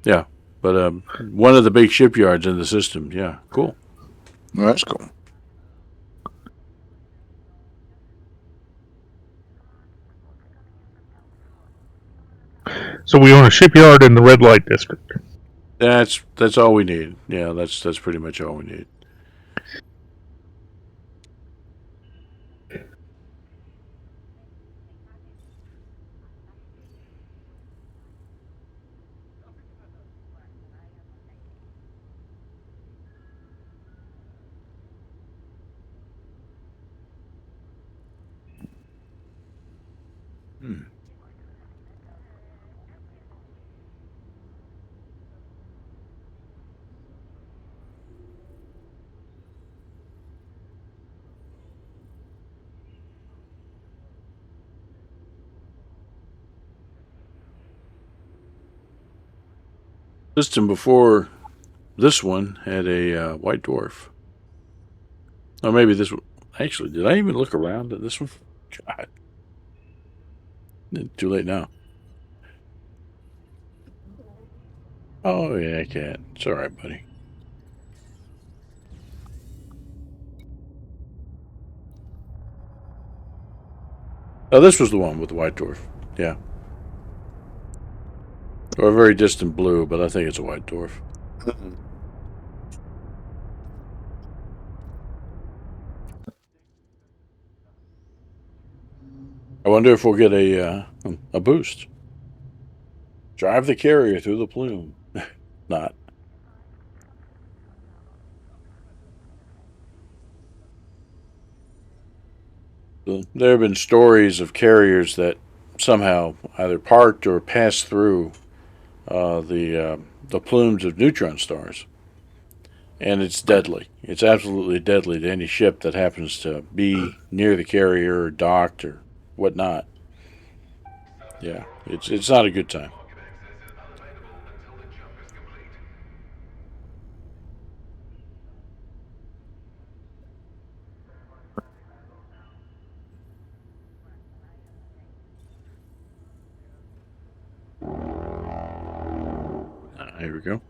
Yeah, but one of the big shipyards in the system. Yeah, cool. Well, that's cool. So we own a shipyard in the red light district. That's all we need. Yeah, that's pretty much all we need. System before this one had a white dwarf. Or maybe this one. Actually, did I even look around at this one? God. Too late now. Oh, yeah, cat. It's all right, buddy. Oh, this was the one with the white dwarf. Yeah. Or a very distant blue, but I think it's a white dwarf. I wonder if we'll get a boost. Drive the carrier through the plume. Not. There have been stories of carriers that somehow either parked or passed through the plumes of neutron stars, and it's deadly. It's absolutely deadly to any ship that happens to be near the carrier or docked or whatnot. Yeah, it's not a good time. Market access is unavailable until the jump is complete. Here we go.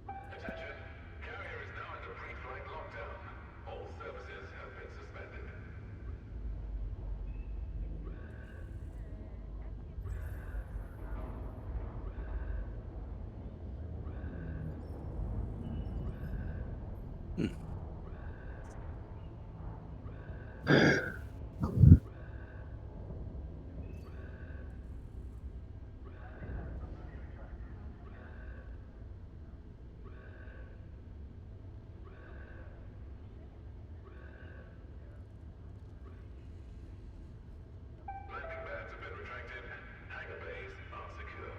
Attention. Carrier is now in a pre-flight lockdown. All services have been suspended. Landing pads have been retracted. Hangar bays are secure.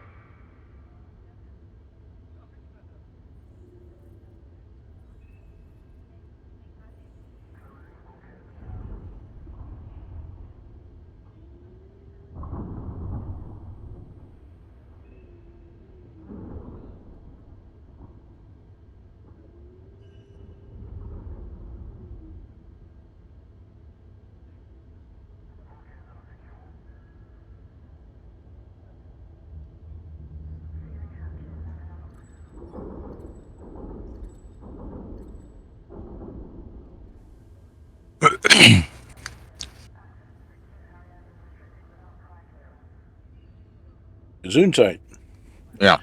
Zoom tight. Yeah.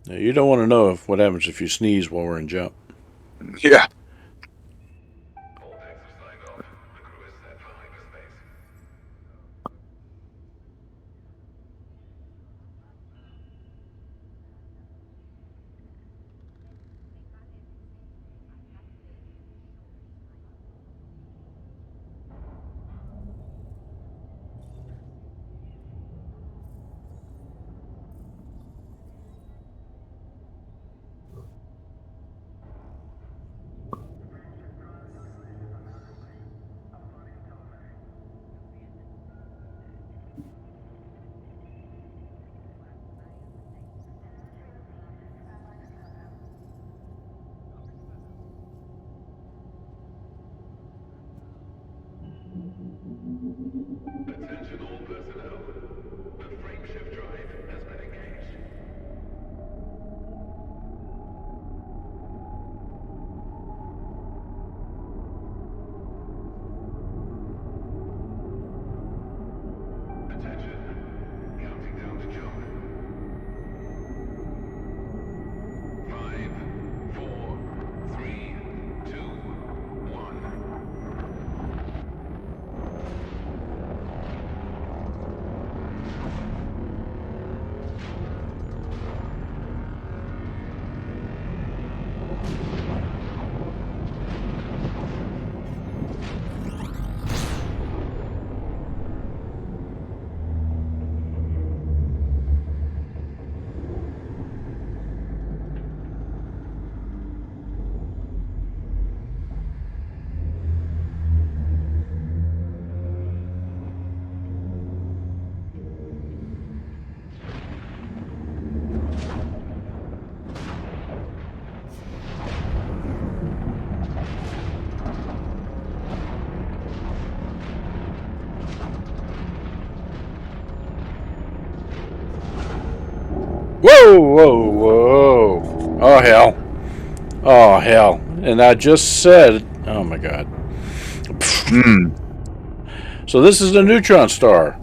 Now, you don't want to know what happens if you sneeze while we're in jump. Yeah. All decks are signed off. The crew is set for hyperspace. Whoa, whoa, whoa. Oh, hell. Oh, hell. And I just said, oh my God. Mm. So this is the neutron star.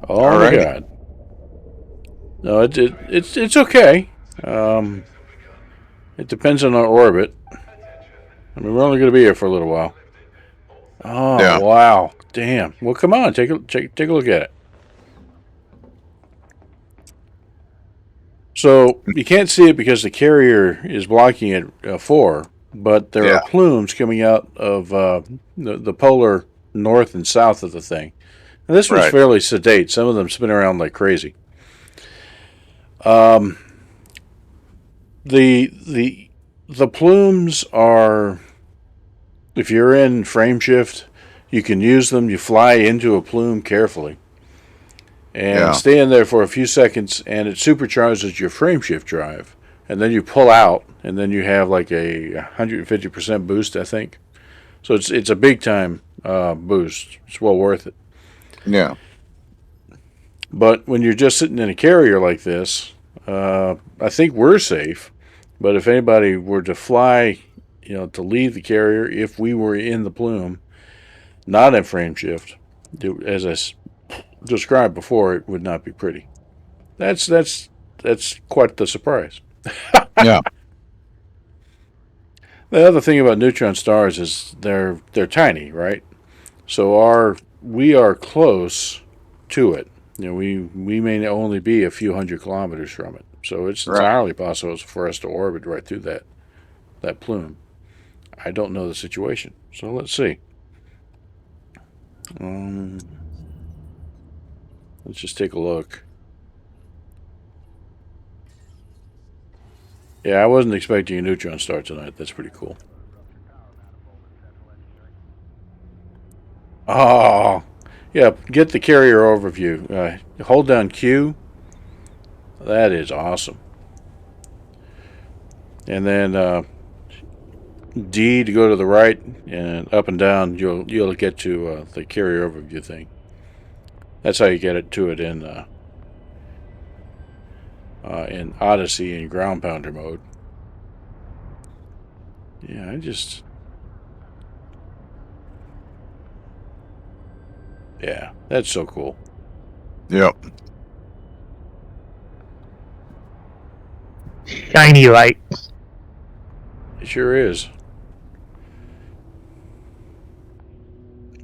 Oh my Alrighty. God. No, it's okay. Um, it depends on our orbit. I mean, we're only going to be here for a little while. Oh, Yeah. wow. Damn. Well, come on. Take a look at it. So you can't see it because the carrier is blocking it for, but there Yeah. are plumes coming out of the polar north and south of the thing. And this one's Right. fairly sedate. Some of them spin around like crazy. Um, the plumes are, if you're in frame shift, you can use them. You fly into a plume carefully and Yeah. stay in there for a few seconds, and it supercharges your frame shift drive. And then you pull out, and then you have like a 150% boost, I think. So it's a big time boost. It's well worth it. Yeah. But when you're just sitting in a carrier like this, I think we're safe. But if anybody were to fly, to leave the carrier, if we were in the plume, not in frame shift, as I described before, it would not be pretty. That's quite the surprise. Yeah. The other thing about neutron stars is they're tiny, right? So we are close to it. We may only be a few hundred kilometers from it. So it's Right. entirely possible for us to orbit right through that plume. I don't know the situation. So let's see. Let's just take a look. Yeah, I wasn't expecting a neutron star tonight. That's pretty cool. Oh, yeah. Get the carrier overview. Hold down Q. That is awesome. And then D to go to the right, and up and down. You'll get to the carrier overview thing. That's how you get it to it in Odyssey in ground pounder mode. Yeah, yeah, that's so cool. Yep. Shiny lights. It sure is.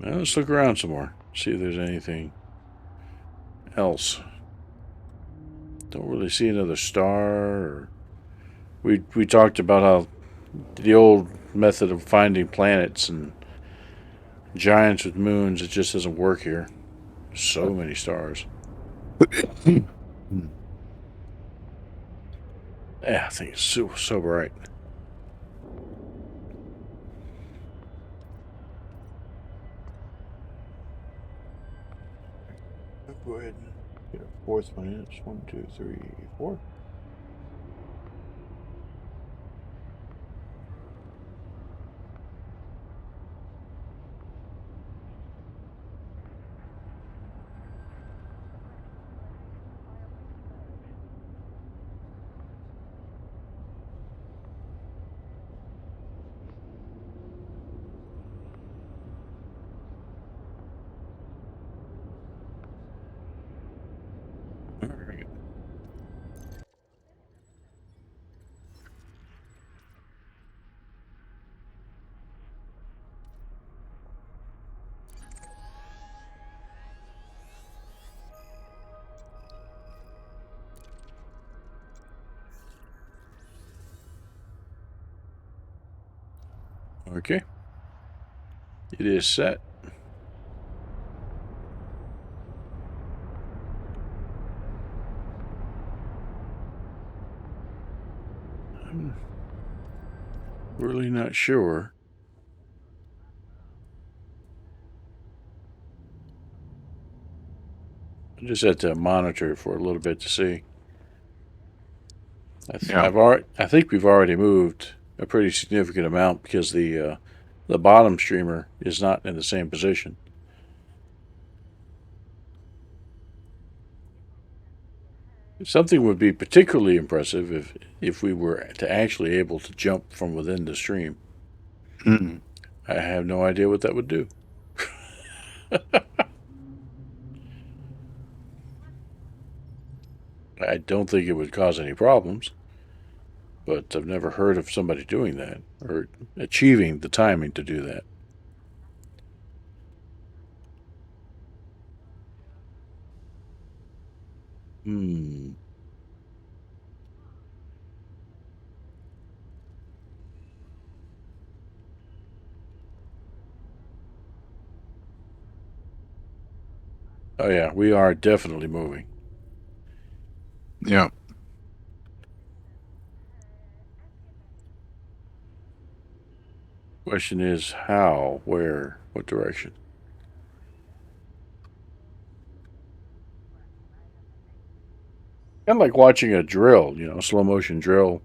Well, let's look around some more. See if there's anything else. Don't really see another star. We talked about how the old method of finding planets and giants with moons, it just doesn't work here. So many stars. Yeah, I think it's so bright. Go ahead and get a fourth one in. It's 1, 2, 3, 4. All right. Okay. It is set. I'm really not sure. I just had to monitor it for a little bit to see. Yeah. I think we've already moved a pretty significant amount because the bottom streamer is not in the same position. Something would be particularly impressive if we were to actually able to jump from within the stream. Mm. I have no idea what that would do. I don't think it would cause any problems, but I've never heard of somebody doing that or achieving the timing to do that. Hmm. Oh, yeah, we are definitely moving. Yeah. Question is how, where, what direction? Kind of like watching a drill, slow motion drill,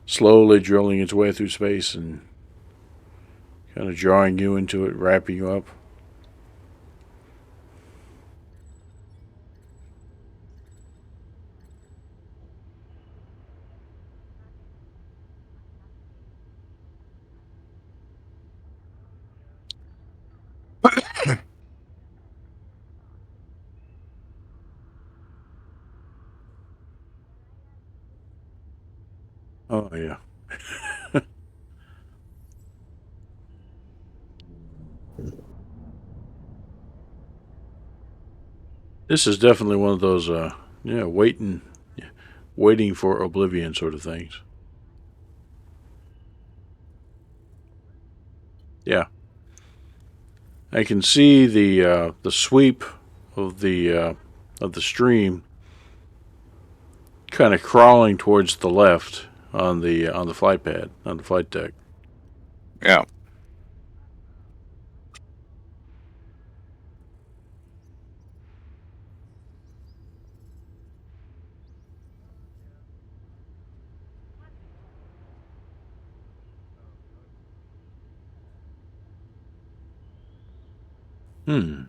slowly drilling its way through space and kind of drawing you into it, wrapping you up. Oh, yeah. This is definitely one of those, waiting for oblivion sort of things. Yeah, I can see the sweep of the stream kind of crawling towards the left on the flight pad on the flight deck. Yeah. Hmm.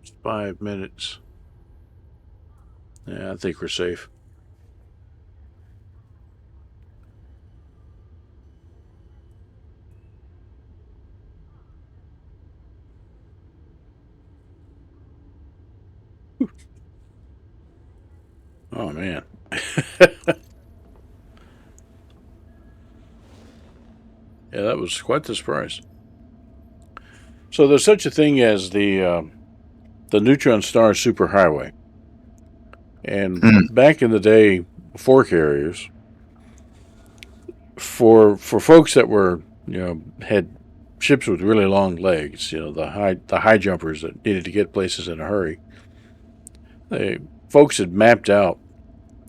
It's 5 minutes. Yeah, I think we're safe. Oh man. Yeah, that was quite the surprise. So there's such a thing as the neutron star superhighway, and Mm. back in the day, before carriers, for folks that were had ships with really long legs, the high jumpers that needed to get places in a hurry, they folks had mapped out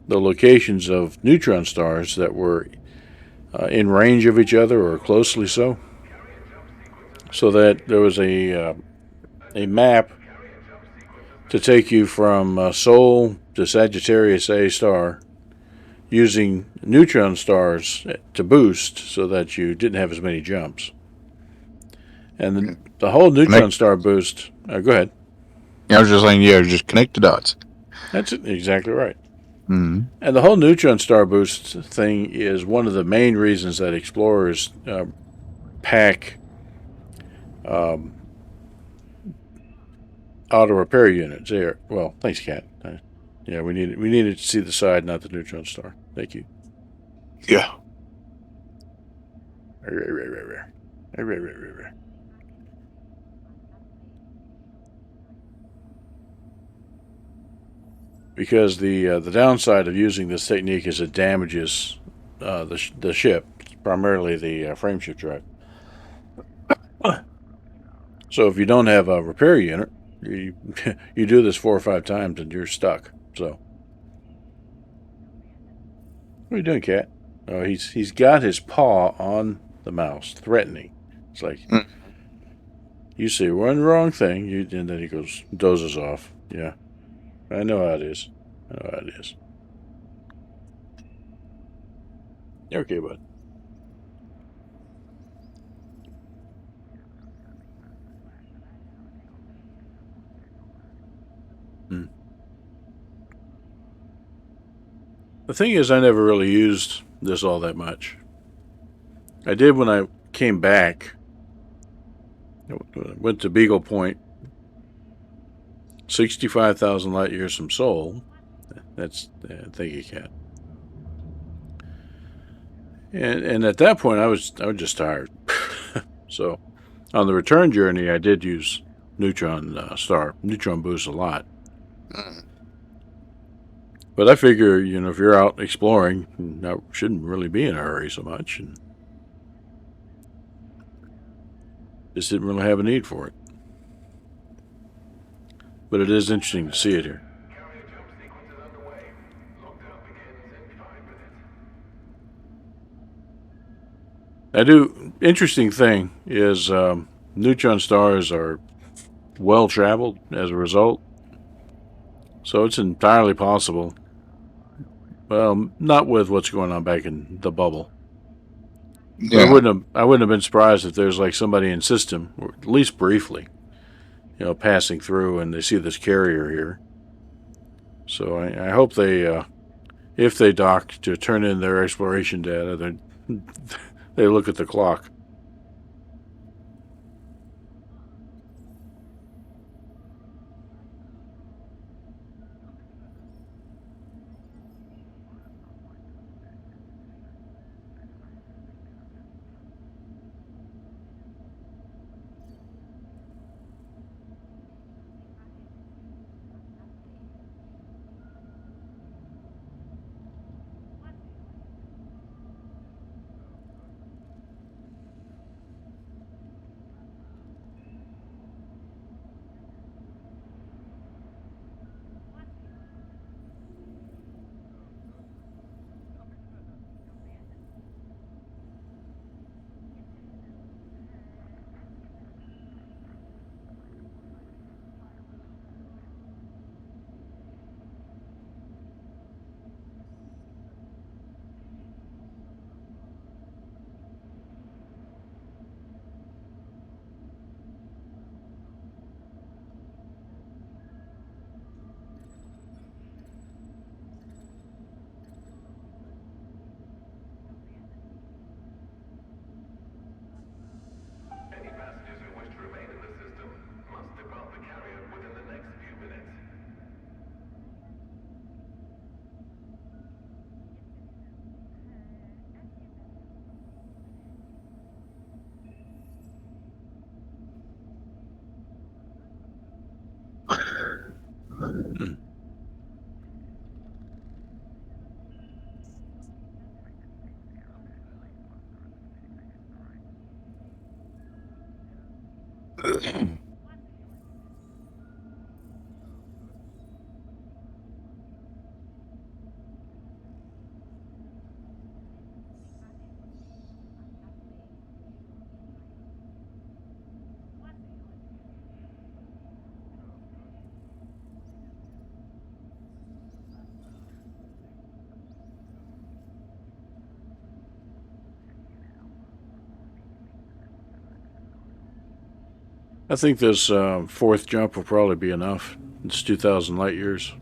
the locations of neutron stars that were in range of each other or closely so that there was a map to take you from Sol to Sagittarius A star using neutron stars to boost so that you didn't have as many jumps. And the whole neutron star boost. Go ahead. I was just saying, yeah, just connect the dots. That's exactly right. Mm-hmm. And the whole neutron star boost thing is one of the main reasons that explorers pack auto repair units. Well, thanks, Cat. Yeah, we needed to see the side, not the neutron star. Thank you. Yeah. Because the downside of using this technique is it damages the ship, primarily the frameshift drive. So if you don't have a repair unit, you you do this 4 or 5 times and you're stuck. So what are you doing, cat? Oh, he's got his paw on the mouse, threatening. It's like you say one wrong thing, and then he dozes off. Yeah, I know how it is. I know how it is. Okay, bud. The thing is, I never really used this all that much. I did when I came back. I went to Beagle Point, 65,000 light years from Sol. That's thank you, cat. And at that point, I was just tired. So on the return journey, I did use neutron boost a lot. But I figure, if you're out exploring, you shouldn't really be in a hurry so much, and just didn't really have a need for it. But it is interesting to see it here. Carrier jump sequence is underway. Lockdown begins in 5 minutes. Interesting thing is neutron stars are well traveled as a result. So it's entirely possible. Well, not with what's going on back in the bubble. Yeah. I wouldn't have been surprised if there's like somebody in system, or at least briefly, passing through, and they see this carrier here. So I hope they, if they dock to turn in their exploration data, they look at the clock. Any passengers who wish to remain in the system must depart the carrier within the next few minutes. I think this fourth jump will probably be enough. It's 2,000 light years.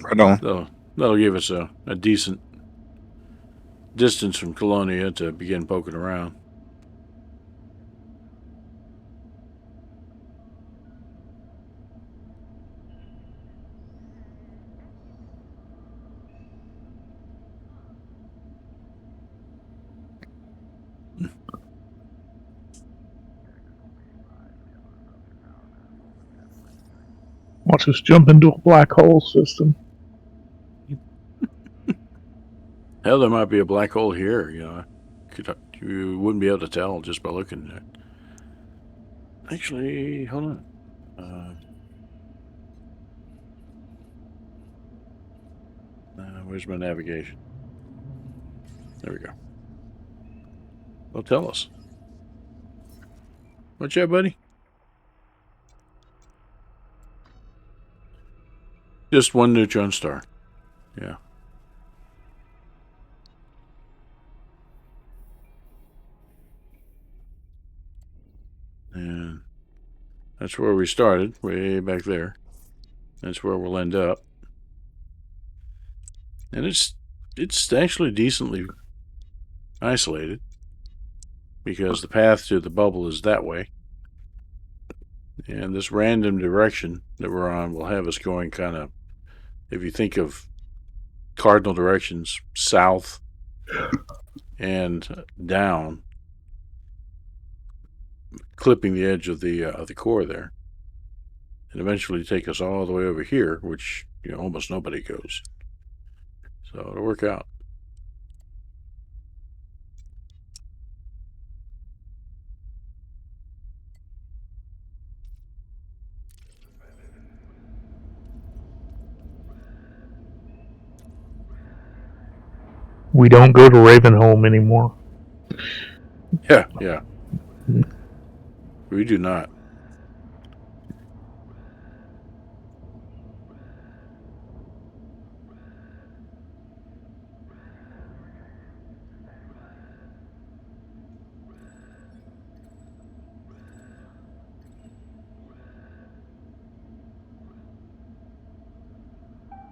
Right on. That'll give us a decent distance from Colonia to begin poking around. watch us jump into a black hole system. Hell, there might be a black hole here. You wouldn't be able to tell just by looking at it. Actually, hold on. Where's my navigation? There we go. Well, tell us. What's that, buddy? Just one neutron star. Yeah. And that's where we started, way back there. That's where we'll end up. And it's actually decently isolated because the path to the bubble is that way. And this random direction that we're on will have us going kind of, if you think of cardinal directions, south and down, clipping the edge of the core there, and eventually take us all the way over here, which almost nobody goes. So it'll work out. We don't go to Ravenholm anymore. Yeah. We do not.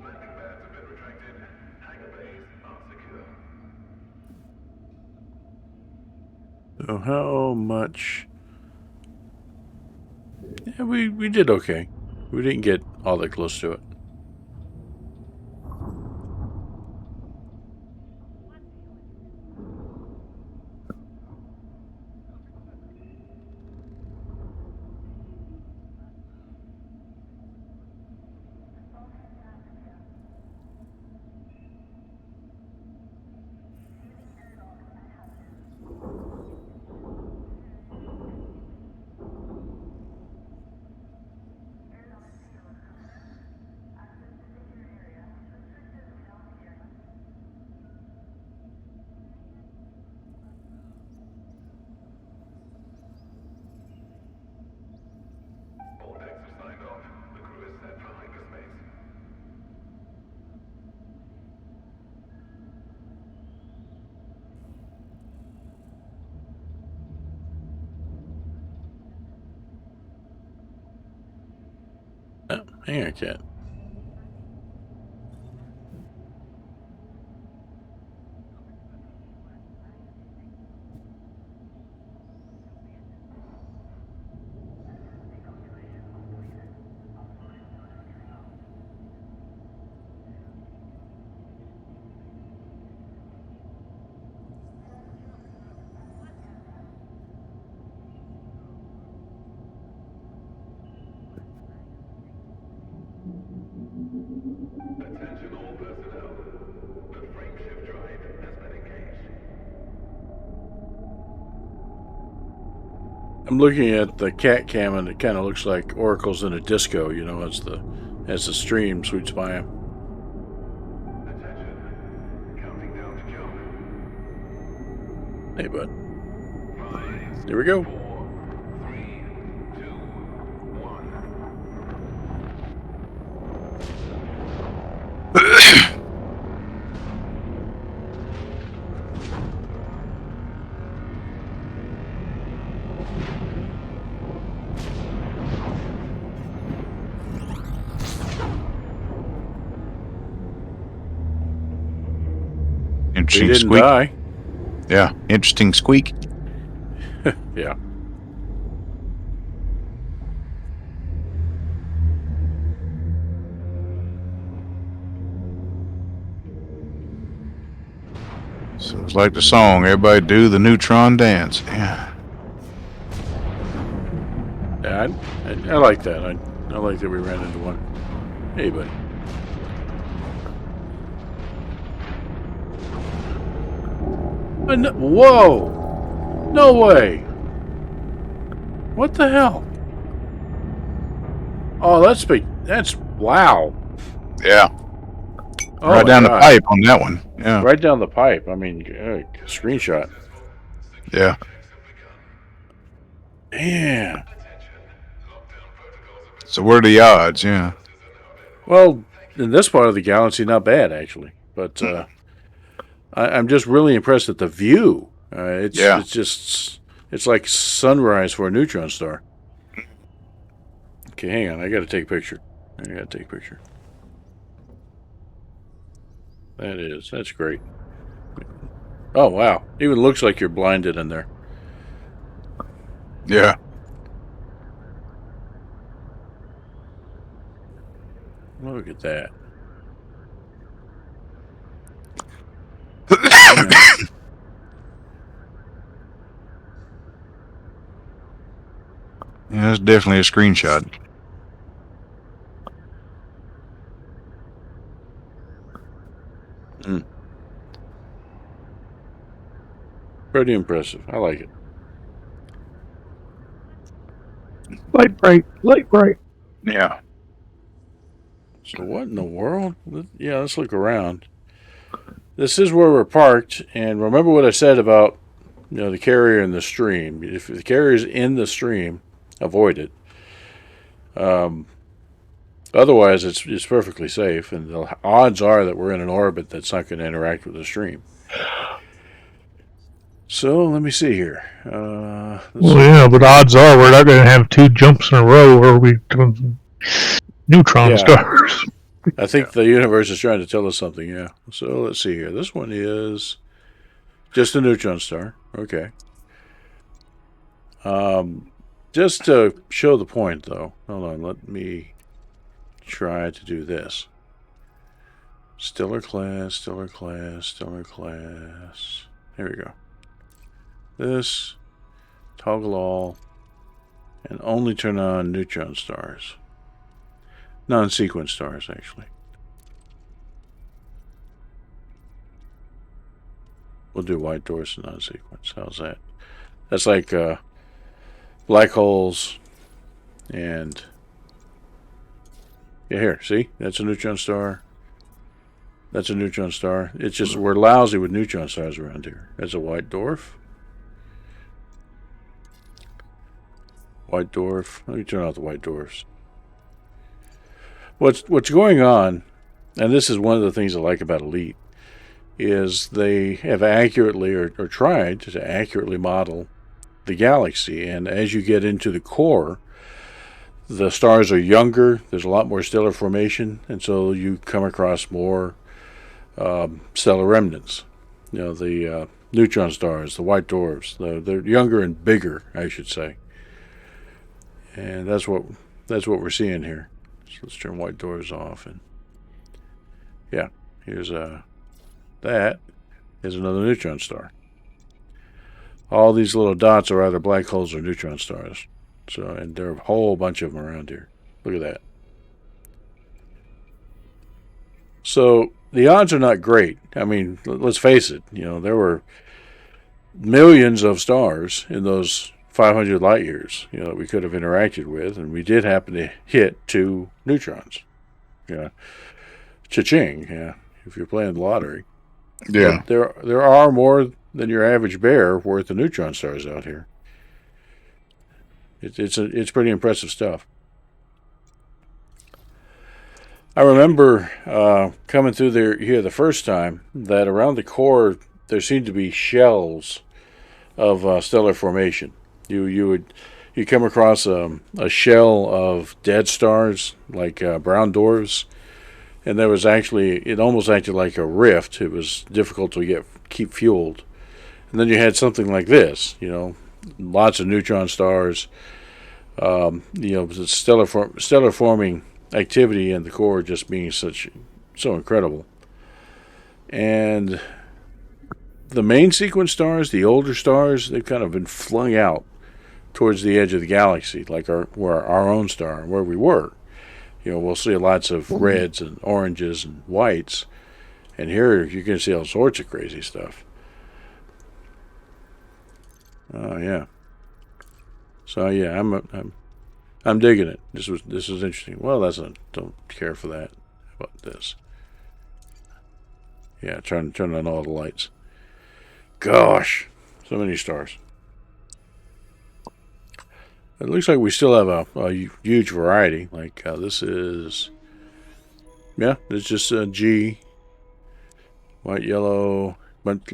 Landing pads have been retracted. Hangar bays are secure. So how much? Yeah, we did okay. We didn't get all that close to it. All decks are signed off. The crew is set for hyperspace. Oh, hang on, cat. Attention all personnel. The frameshift drive has been engaged. I'm looking at the cat cam and it kind of looks like oracles in a disco, as the stream sweeps by him. Attention. Counting down to jump. Hey, bud. 5, Here we go. 4, 3, 2, 1. We Interesting didn't squeak. die. Yeah, interesting squeak. Yeah. So it's like the song, everybody do the neutron dance. Yeah. Yeah, I like that. I like that we ran into one. Hey, buddy. Whoa! No way! What the hell? Oh, that's big. That's wow. Yeah. Oh Right my down God. the pipe on that one. Yeah. Right down the pipe. I mean, screenshot. Yeah. Yeah. So what are the odds? Yeah. Well, in this part of the galaxy, not bad actually. But I'm just really impressed at the view. Yeah. It's like sunrise for a neutron star. Okay, hang on. I got to take a picture. That's great. Oh wow! Even looks like you're blinded in there. Yeah. Look at that. Yeah, that's definitely a screenshot. Pretty impressive. I like it. Light bright. Yeah. So what in the world? Yeah, let's look around. This is where we're parked, and remember what I said about the carrier in the stream. If the carrier's in the stream, avoid it. Otherwise, it's perfectly safe, and the odds are that we're in an orbit that's not going to interact with the stream. So let me see here. Yeah, but odds are we're not going to have 2 jumps in a row where we neutron stars. I think the universe is trying to tell us something, yeah. So let's see here. This one is just a neutron star. Okay. Just to show the point, though. Hold on. Let me try to do this. Stellar class. There we go. This. Toggle all. And only turn on neutron stars. Non-sequence stars, actually. We'll do white dwarfs and non-sequence. How's that? That's like black holes and... Yeah, here, see? That's a neutron star. That's a neutron star. It's just we're lousy with neutron stars around here. That's a white dwarf. White dwarf. Let me turn off the white dwarfs. What's going on, and this is one of the things I like about Elite, is they have accurately or tried to accurately model the galaxy. And as you get into the core, the stars are younger. There's a lot more stellar formation, and so you come across more stellar remnants. The neutron stars, the white dwarfs. They're younger and bigger, I should say. And that's what we're seeing here. So let's turn white dwarfs off, and yeah, here's that is another neutron star. All these little dots are either black holes or neutron stars. So, and there are a whole bunch of them around here. Look at that. So the odds are not great. I mean, let's face it. There were millions of stars in those 500 light years, that we could have interacted with, and we did happen to hit 2 neutrons. Yeah, cha-ching. Yeah, if you're playing the lottery. Yeah. But there are more than your average bear worth of neutron stars out here. It's pretty impressive stuff. I remember coming through here the first time that around the core there seemed to be shells of stellar formation. You come across a shell of dead stars like brown dwarfs, and there was it almost acted like a rift. It was difficult to keep fueled, and then you had something like this. Lots of neutron stars. The stellar forming activity in the core just being so incredible. And the main sequence stars, the older stars, they've kind of been flung out towards the edge of the galaxy, like our own star, where we were. We'll see lots of reds and oranges and whites, and here you can see all sorts of crazy stuff. Oh yeah. So yeah, I'm digging it. This is interesting. Well, don't care for that. How about this? Yeah, turn on all the lights. Gosh, so many stars. It looks like we still have a huge variety. Like this is, yeah, it's just a G, white, yellow. Looks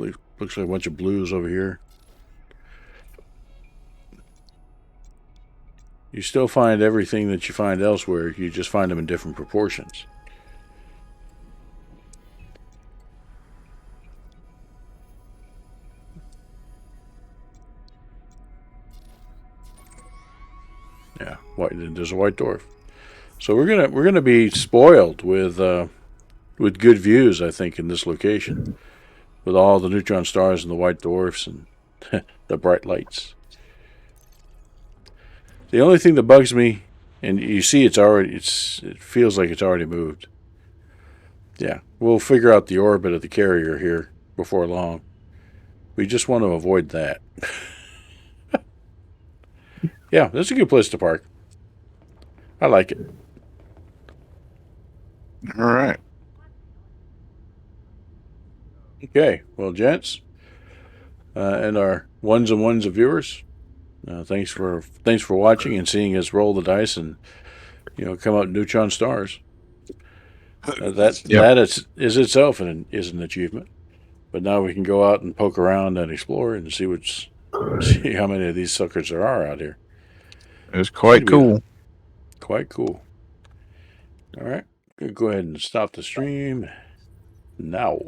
like a bunch of blues over here. You still find everything that you find elsewhere. You just find them in different proportions. Yeah, white. There's a white dwarf. So we're gonna be spoiled with good views, I think, in this location, with all the neutron stars and the white dwarfs and the bright lights. The only thing that bugs me, and you see, it feels like it's already moved. Yeah, we'll figure out the orbit of the carrier here before long. We just want to avoid that. Yeah, that's a good place to park. I like it. All right. Okay, well, gents, and our ones and ones of viewers, thanks for watching and seeing us roll the dice and come out neutron stars. That is itself is an achievement. But now we can go out and poke around and explore and see how many of these suckers there are out here. It's quite cool. Quite cool. All right, go ahead and stop the stream now.